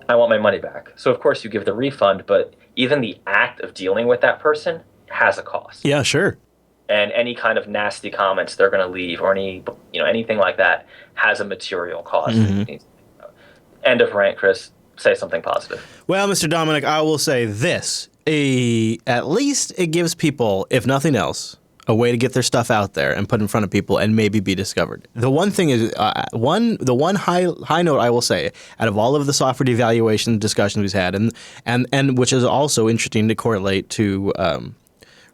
I want my money back. So of course you give the refund, but even the act of dealing with that person has a cost. Yeah, sure. And any kind of nasty comments they're going to leave or anything like that has a material cost. End of rant, Chris. Say something positive. Well, Mr. Dominic, I will say this. At least it gives people, if nothing else, a way to get their stuff out there and put in front of people and maybe be discovered. The one thing is, the one high note I will say, out of all of the software devaluation discussions we've had, and which is also interesting to correlate to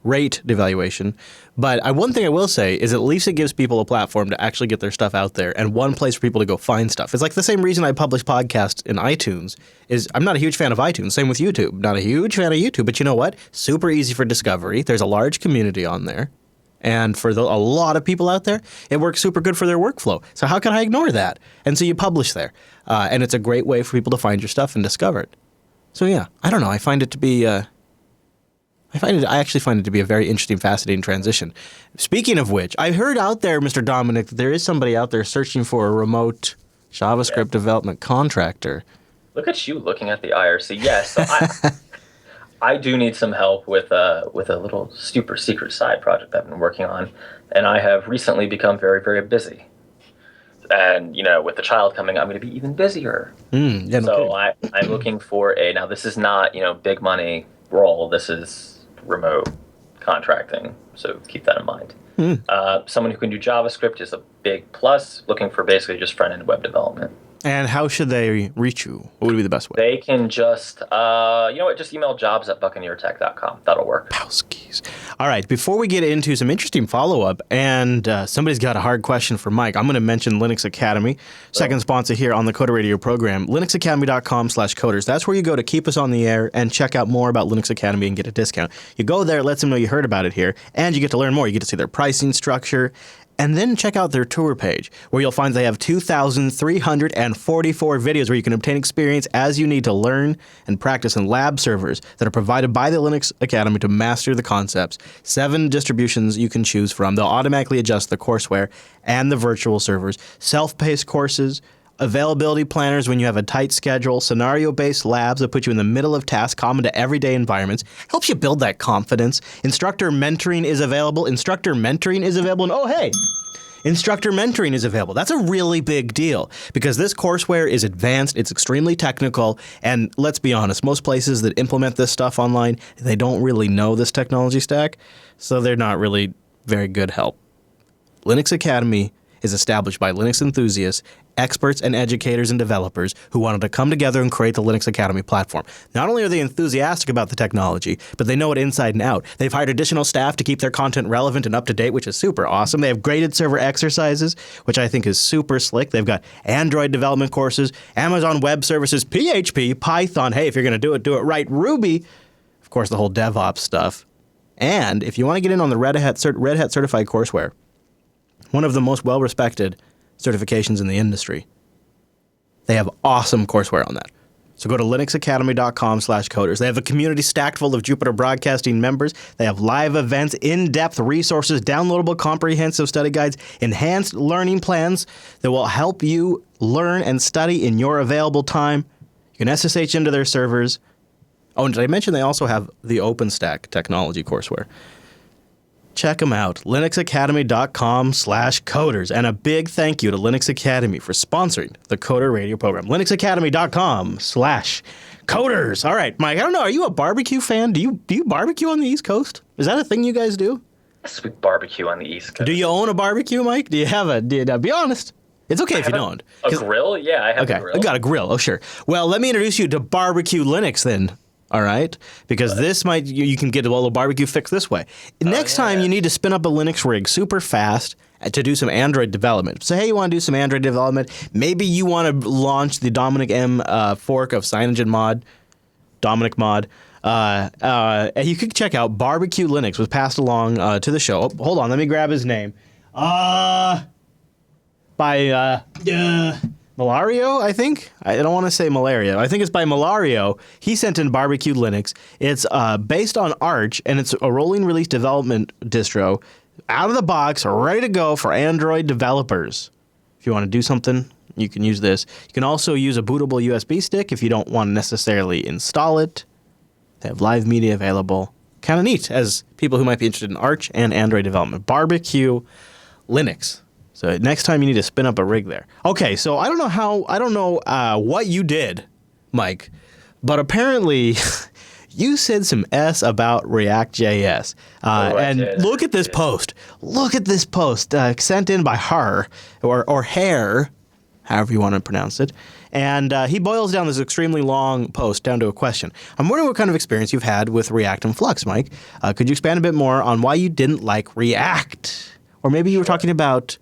rate devaluation, but one thing I will say is at least it gives people a platform to actually get their stuff out there and one place for people to go find stuff. It's like the same reason I publish podcasts in iTunes is I'm not a huge fan of iTunes. Same with YouTube. Not a huge fan of YouTube, but you know what? Super easy for discovery. There's a large community on there. And for a lot of people out there, it works super good for their workflow. So how can I ignore that? And so you publish there. And it's a great way for people to find your stuff and discover it. So yeah, I don't know. I find it to be... I actually find it to be a very interesting, fascinating transition. Speaking of which, I heard out there, Mr. Dominic, that there is somebody out there searching for a remote JavaScript development contractor. Look at you looking at the IRC. Yes, so I do need some help with a little super secret side project I've been working on, and I have recently become very, very busy. And with the child coming, I'm going to be even busier. So I'm looking for now this is not big money role. This is remote contracting, so keep that in mind. Someone who can do JavaScript is a big plus. Looking for basically just front-end web development. And how should they reach you? What would be the best way? They can just, just email jobs@buccaneertech.com. That'll work. Powskis. All right, before we get into some interesting follow-up, and somebody's got a hard question for Mike, I'm going to mention Linux Academy, second sponsor here on the Coder Radio program, linuxacademy.com/coders. That's where you go to keep us on the air and check out more about Linux Academy and get a discount. You go there, it lets them know you heard about it here, and you get to learn more. You get to see their pricing structure. And then check out their tour page, where you'll find they have 2,344 videos where you can obtain experience as you need to learn and practice in lab servers that are provided by the Linux Academy to master the concepts. 7 distributions you can choose from. They'll automatically adjust the courseware and the virtual servers. Self-paced courses, availability planners when you have a tight schedule, scenario-based labs that put you in the middle of tasks common to everyday environments, helps you build that confidence. Instructor mentoring is available. And oh hey, Instructor mentoring is available. That's a really big deal because this courseware is advanced, it's extremely technical, and let's be honest, most places that implement this stuff online, they don't really know this technology stack, so they're not really very good help. Linux Academy is established by Linux enthusiasts, experts, and educators and developers who wanted to come together and create the Linux Academy platform. Not only are they enthusiastic about the technology, but they know it inside and out. They've hired additional staff to keep their content relevant and up to date, which is super awesome. They have graded server exercises, which I think is super slick. They've got Android development courses, Amazon Web Services, PHP, Python. Hey, if you're going to do it right. Ruby, of course, the whole DevOps stuff. And if you want to get in on the Red Hat certified courseware, one of the most well-respected certifications in the industry. They have awesome courseware on that. So go to linuxacademy.com/coders. They have a community stacked full of Jupiter Broadcasting members. They have live events, in-depth resources, downloadable comprehensive study guides, enhanced learning plans that will help you learn and study in your available time. You can SSH into their servers. Oh, and did I mention they also have the OpenStack technology courseware? Check them out, linuxacademy.com/coders. And a big thank you to Linux Academy for sponsoring the Coder Radio program. linuxacademy.com/coders. All right, Mike, I don't know, are you a barbecue fan? Do you barbecue on the East Coast? Is that a thing you guys do? Yes, we barbecue on the East Coast. Do you own a barbecue, Mike? Do you have a, be honest. It's okay if you don't. A grill? Yeah, I have a grill. I got a grill. Oh, sure. Well, let me introduce you to Barbecue Linux then. All right, because this might you can get a little barbecue fix this way. Next time you need to spin up a Linux rig super fast to do some Android development. So hey, you want to do some Android development? Maybe you want to launch the Dominic M fork of CyanogenMod, Dominic Mod. You could check out Barbecue Linux. Was passed along to the show. Oh, hold on, let me grab his name. By Malario, I think. I don't want to say malaria. I think it's by Malario. He sent in Barbecue Linux. It's based on Arch, and it's a rolling release development distro, out of the box, ready to go for Android developers. If you want to do something, you can use this. You can also use a bootable USB stick if you don't want to necessarily install it. They have live media available. Kind of neat as people who might be interested in Arch and Android development. Barbecue Linux. So next time you need to spin up a rig there. Okay, so I don't know what you did, Mike, but apparently you said some S about ReactJS. Look at this post. Look at this post sent in by her or Hare, however you want to pronounce it. And he boils down this extremely long post down to a question. I'm wondering what kind of experience you've had with React and Flux, Mike. Could you expand a bit more on why you didn't like React? Or maybe you were talking about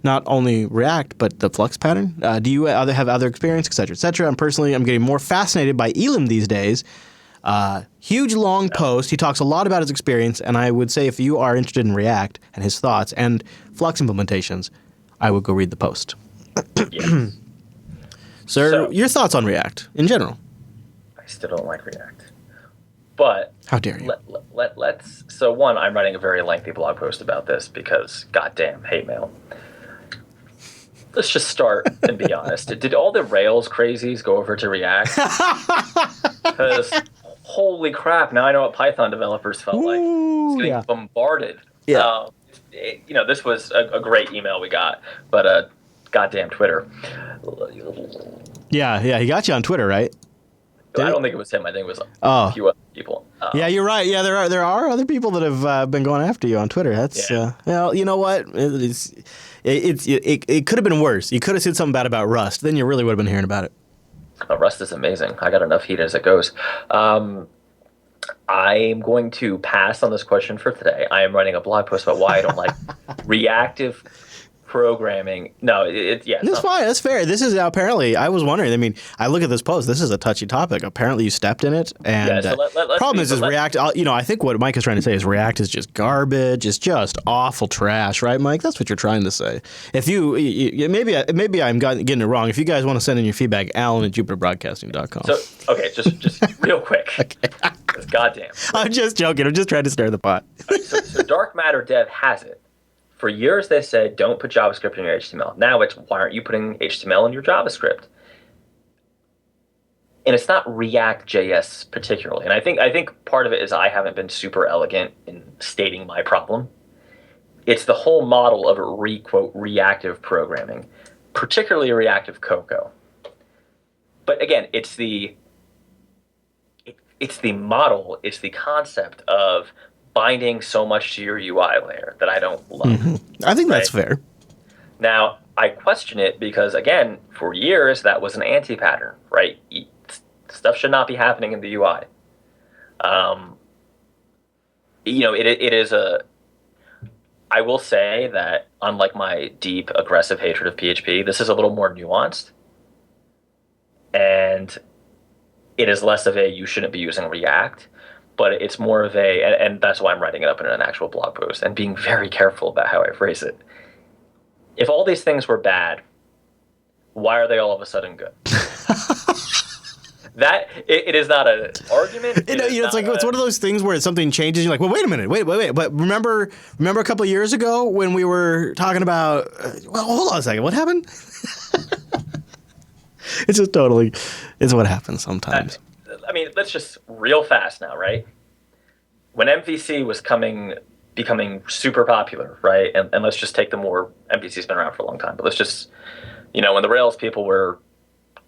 not only React, but the Flux pattern? Do you have other experience, et cetera, et cetera? And personally, I'm getting more fascinated by Elam these days. Huge, long post. He talks a lot about his experience, and I would say if you are interested in React and his thoughts and Flux implementations, I would go read the post. Yes. Sir, so, your thoughts on React in general? I still don't like React. But how dare you? Let's. So one, I'm writing a very lengthy blog post about this because goddamn hate mail. Let's just start and be honest. Did all the Rails crazies go over to React? Because holy crap! Now I know what Python developers felt like. It's getting bombarded. Yeah. This was a great email we got, but goddamn Twitter. Yeah, he got you on Twitter, right? I don't think it was him. I think it was a few other people. Yeah, you're right. Yeah, there are other people that have been going after you on Twitter. That's well, you know what? It could have been worse. You could have said something bad about Rust. Then you really would have been hearing about it. Rust is amazing. I got enough heat as it goes. I'm going to pass on this question for today. I am writing a blog post about why I don't like reactive programming. No, that's fine. That's fair. This is apparently. I was wondering. I mean, I look at this post. This is a touchy topic. Apparently, you stepped in it, and problem is React. I think what Mike is trying to say is React is just garbage. It's just awful trash, right, Mike? That's what you're trying to say. If you maybe I'm getting it wrong. If you guys want to send in your feedback, Alan@JupiterBroadcasting.com. So okay, just real quick. Okay. Goddamn. I'm just joking. I'm just trying to stir the pot. Right, so Dark Matter Dev has it. For years, they said, don't put JavaScript in your HTML. Now it's, why aren't you putting HTML in your JavaScript? And it's not React.js particularly. And I think part of it is I haven't been super elegant in stating my problem. it's the whole model of quote reactive programming, particularly reactive Cocoa. But again, it's the model, it's the concept of binding so much to your UI layer that I don't love. I think that's fair. Now, I question it because, again, for years, that was an anti-pattern, right? Stuff should not be happening in the UI. It is I will say that, unlike my deep, aggressive hatred of PHP, this is a little more nuanced. And it is less of a, you shouldn't be using React, but it's more of a, and that's why I'm writing it up in an actual blog post and being very careful about how I phrase it. If all these things were bad, why are they all of a sudden good? That it is not an argument. It's like it's one of those things where something changes. You're like, well, wait a minute, wait. But remember a couple of years ago when we were talking about? Well, hold on a second. What happened? It's just totally. It's what happens sometimes. I mean, let's just real fast now, right? When MVC was becoming super popular, right? And let's just take MVC's been around for a long time, but let's just, when the Rails people were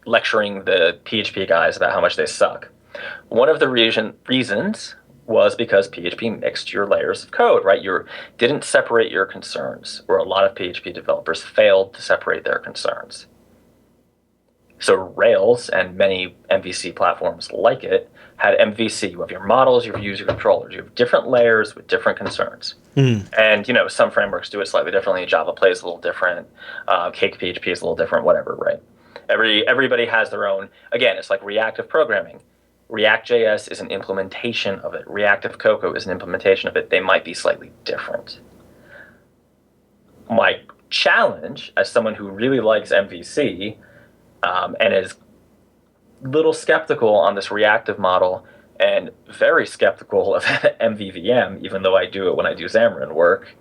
lecturing the PHP guys about how much they suck. One of the reasons was because PHP mixed your layers of code, right? You didn't separate your concerns, or a lot of PHP developers failed to separate their concerns. So Rails and many MVC platforms like it had MVC. You have your models, you have user controllers, you have different layers with different concerns. And some frameworks do it slightly differently. Java plays a little different. Cake PHP is a little different. Whatever, right? Everybody has their own. Again, it's like reactive programming. ReactJS is an implementation of it. Reactive Cocoa is an implementation of it. They might be slightly different. My challenge, as someone who really likes MVC and is little skeptical on this reactive model and very skeptical of MVVM, even though I do it when I do Xamarin work,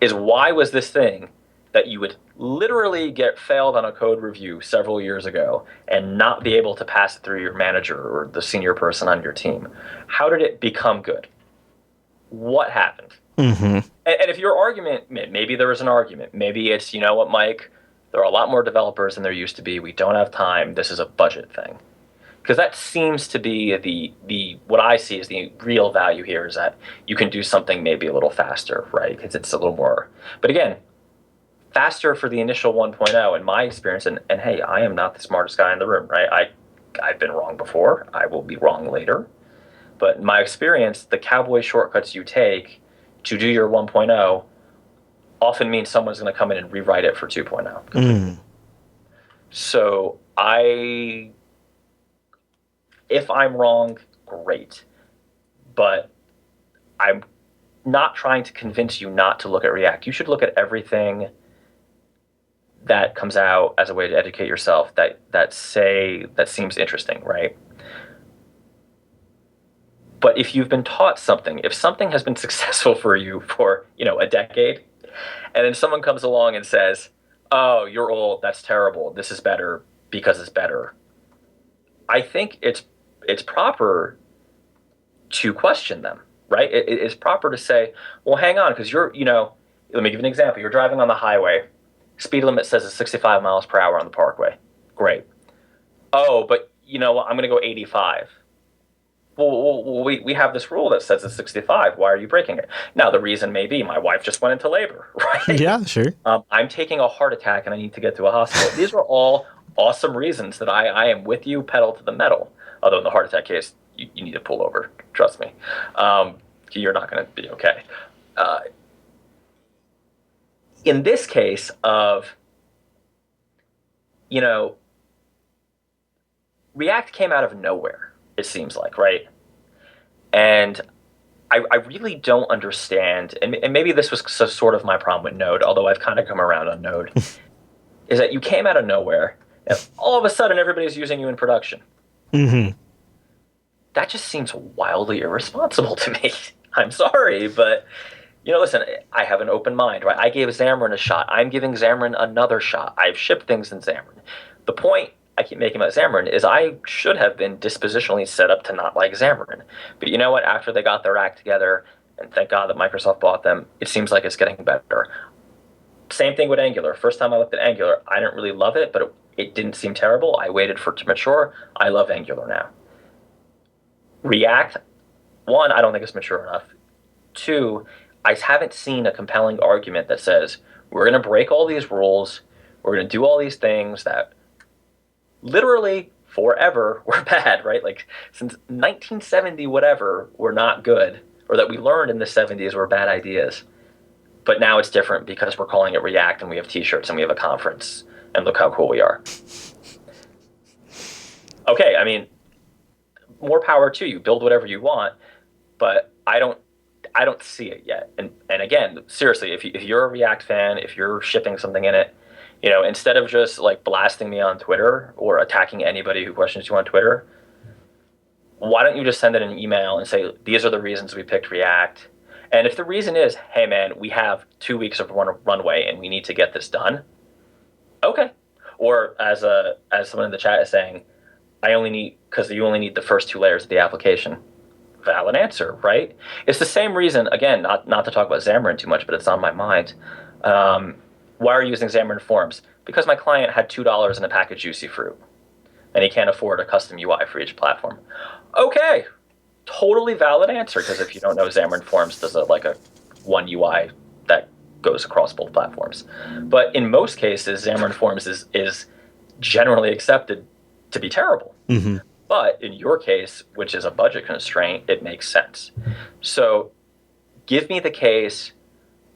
is why was this thing that you would literally get failed on a code review several years ago and not be able to pass it through your manager or the senior person on your team? How did it become good? What happened? And if your argument, maybe there was an argument. Maybe it's, you know what, Mike, there are a lot more developers than there used to be. We don't have time. This is a budget thing. Because that seems to be the what I see as the real value here is that you can do something maybe a little faster, right? Because it's a little more. But again, faster for the initial 1.0 in my experience, and hey, I am not the smartest guy in the room, right? I've been wrong before. I will be wrong later. But in my experience, the cowboy shortcuts you take to do your 1.0 often means someone's going to come in and rewrite it for 2.0. So if I'm wrong, great. But I'm not trying to convince you not to look at React. You should look at everything that comes out as a way to educate yourself that seems interesting, right? But if you've been taught something, if something has been successful for you for, a decade, and then someone comes along and says, oh, you're old, that's terrible, this is better because it's better, I think it's proper to question them, right? It's proper to say, well, hang on, because let me give you an example. You're driving on the highway. Speed limit says it's 65 miles per hour on the parkway. Great. Oh, but I'm going to go 85. Well, we have this rule that says it's 65. Why are you breaking it? Now, the reason may be my wife just went into labor, right? Yeah, sure. I'm taking a heart attack and I need to get to a hospital. These are all awesome reasons that I am with you, pedal to the metal. Although in the heart attack case, you need to pull over. Trust me. You're not going to be okay. In this case of, React came out of nowhere, it seems like, right? And I really don't understand, and maybe this was sort of my problem with Node, although I've kind of come around on Node, is that you came out of nowhere, and all of a sudden everybody's using you in production. That just seems wildly irresponsible to me. I'm sorry, but listen, I have an open mind, right? I gave Xamarin a shot. I'm giving Xamarin another shot. I've shipped things in Xamarin. The point I keep making about Xamarin is I should have been dispositionally set up to not like Xamarin. But you know what? After they got their act together and thank God that Microsoft bought them, it seems like it's getting better. Same thing with Angular. First time I looked at Angular, I didn't really love it, but it didn't seem terrible. I waited for it to mature. I love Angular now. React, one, I don't think it's mature enough. Two, I haven't seen a compelling argument that says we're going to break all these rules, we're going to do all these things that literally forever were bad, right? Like since 1970 whatever were not good, or that we learned in the 70s were bad ideas. But now it's different because we're calling it React and we have t-shirts and we have a conference and look how cool we are. Okay, I mean, more power to you. Build whatever you want, but I don't see it yet. And again, seriously, if you're a React fan, if you're shipping something in it, instead of just like blasting me on Twitter or attacking anybody who questions you on Twitter, why don't you just send it an email and say, these are the reasons we picked React. And if the reason is, hey man, we have 2 weeks of runway and we need to get this done, okay. Or as someone in the chat is saying, because you only need the first 2 layers of the application. Valid answer, right? It's the same reason, again, not to talk about Xamarin too much, but it's on my mind. Why are you using Xamarin Forms? Because my client had $2 in a pack of Juicy Fruit, and he can't afford a custom UI for each platform. Okay, totally valid answer, because if you don't know, Xamarin Forms does a one UI that goes across both platforms. But in most cases, Xamarin Forms is generally accepted to be terrible. Mm-hmm. But in your case, which is a budget constraint, it makes sense. So give me the case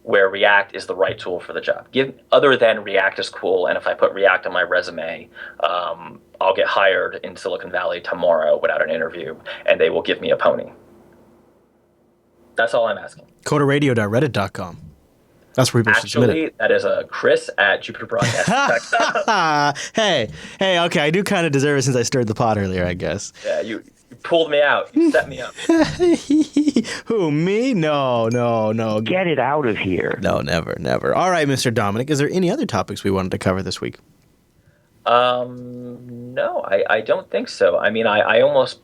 where React is the right tool for the job. Other than React is cool, and if I put React on my resume, I'll get hired in Silicon Valley tomorrow without an interview, and they will give me a pony. That's all I'm asking. Coderradio.reddit.com. That's where people should submit it. Actually, that is a Chris at JupiterBroadcast. Hey, okay, I do kind of deserve it since I stirred the pot earlier, I guess. Yeah, you pulled me out. You set me up. Who, me? No. Get it out of here. No, never. All right, Mr. Dominic, is there any other topics we wanted to cover this week? No, I don't think so. I mean, I almost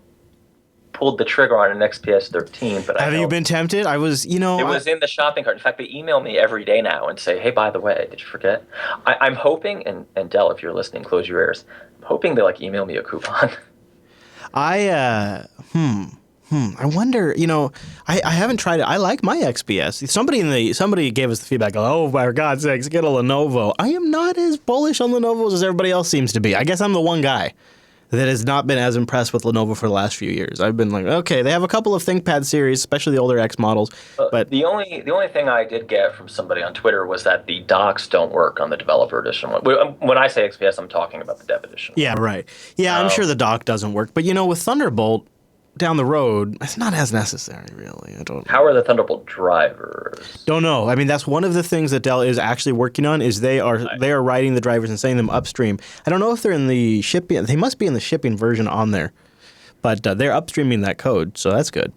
pulled the trigger on an XPS 13, but have you been tempted? I was, it was in the shopping cart. In fact, they email me every day now and say, hey, by the way, did you forget? I'm hoping, and Del, if you're listening, close your ears. I'm hoping they email me a coupon. I wonder, I haven't tried it. I like my XPS. Somebody gave us the feedback, oh, for God's sakes, get a Lenovo. I am not as bullish on Lenovo's as everybody else seems to be. I guess I'm the one guy that has not been as impressed with Lenovo for the last few years. I've been like, okay, they have a couple of ThinkPad series, especially the older X models. But the only thing I did get from somebody on Twitter was that the docks don't work on the developer edition. When I say XPS, I'm talking about the dev edition. Yeah, right. Yeah, I'm sure the dock doesn't work. But, with Thunderbolt down the road, it's not as necessary, really. I don't know. How are the Thunderbolt drivers? Don't know. I mean, that's one of the things that Dell is actually working on is they are writing the drivers and sending them upstream. I don't know if they're in the shipping. They must be in the shipping version on there, but they're upstreaming that code, so that's good.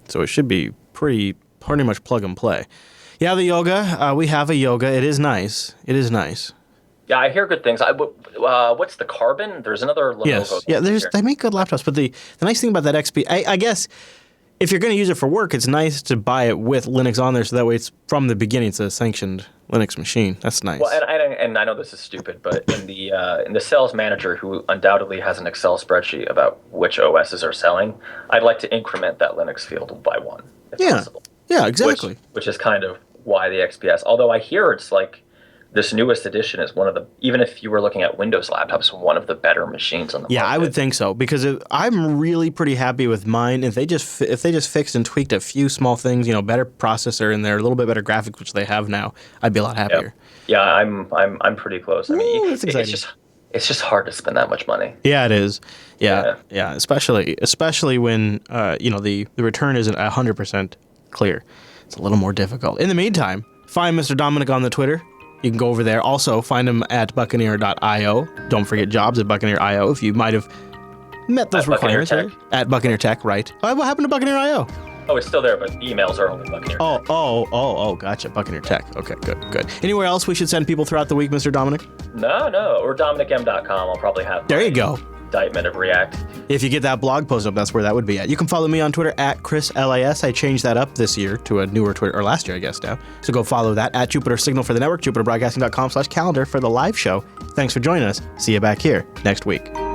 So it should be pretty much plug and play. Yeah, the Yoga. We have a Yoga. It is nice. Yeah, I hear good things. What's the Carbon? There's another Lenovo. Yes. Yeah, they make good laptops, but the nice thing about that XP, I guess, if you're going to use it for work, it's nice to buy it with Linux on there, so that way it's from the beginning it's a sanctioned Linux machine. That's nice. Well, and I know this is stupid, but in the sales manager, who undoubtedly has an Excel spreadsheet about which OSs are selling, I'd like to increment that Linux field by one, if possible. Yeah, exactly. Which is kind of why the XPS. Although I hear it's like, this newest edition is one of the, even if you were looking at Windows laptops, one of the better machines on the market. Yeah, I would think so, because I'm really pretty happy with mine. If they just fixed and tweaked a few small things, better processor in there, a little bit better graphics, which they have now, I'd be a lot happier. Yeah, I'm pretty close. I mean, that's exciting. It's just hard to spend that much money. Yeah, it is. Yeah, especially when the return isn't 100% clear. It's a little more difficult. In the meantime, find Mr. Dominic on the Twitter. You can go over there. Also, find him at Buccaneer.io. Don't forget Jobs at Buccaneer.io if you might have met those requirements. At Buccaneer Tech, right. What happened to Buccaneer.io? Oh, it's still there, but emails are only Buccaneer Tech. Oh, gotcha. Buccaneer Tech. Okay, good. Anywhere else we should send people throughout the week, Mr. Dominic? No, or DominicM.com. I'll probably have. There you go. indictment of React. If you get that blog post up, that's where that would be at. You can follow me on Twitter at ChrisLAS. I changed that up this year to a newer Twitter, or last year, I guess now. So go follow that at Jupiter Signal for the network, jupiterbroadcasting.com/calendar for the live show. Thanks for joining us. See you back here next week.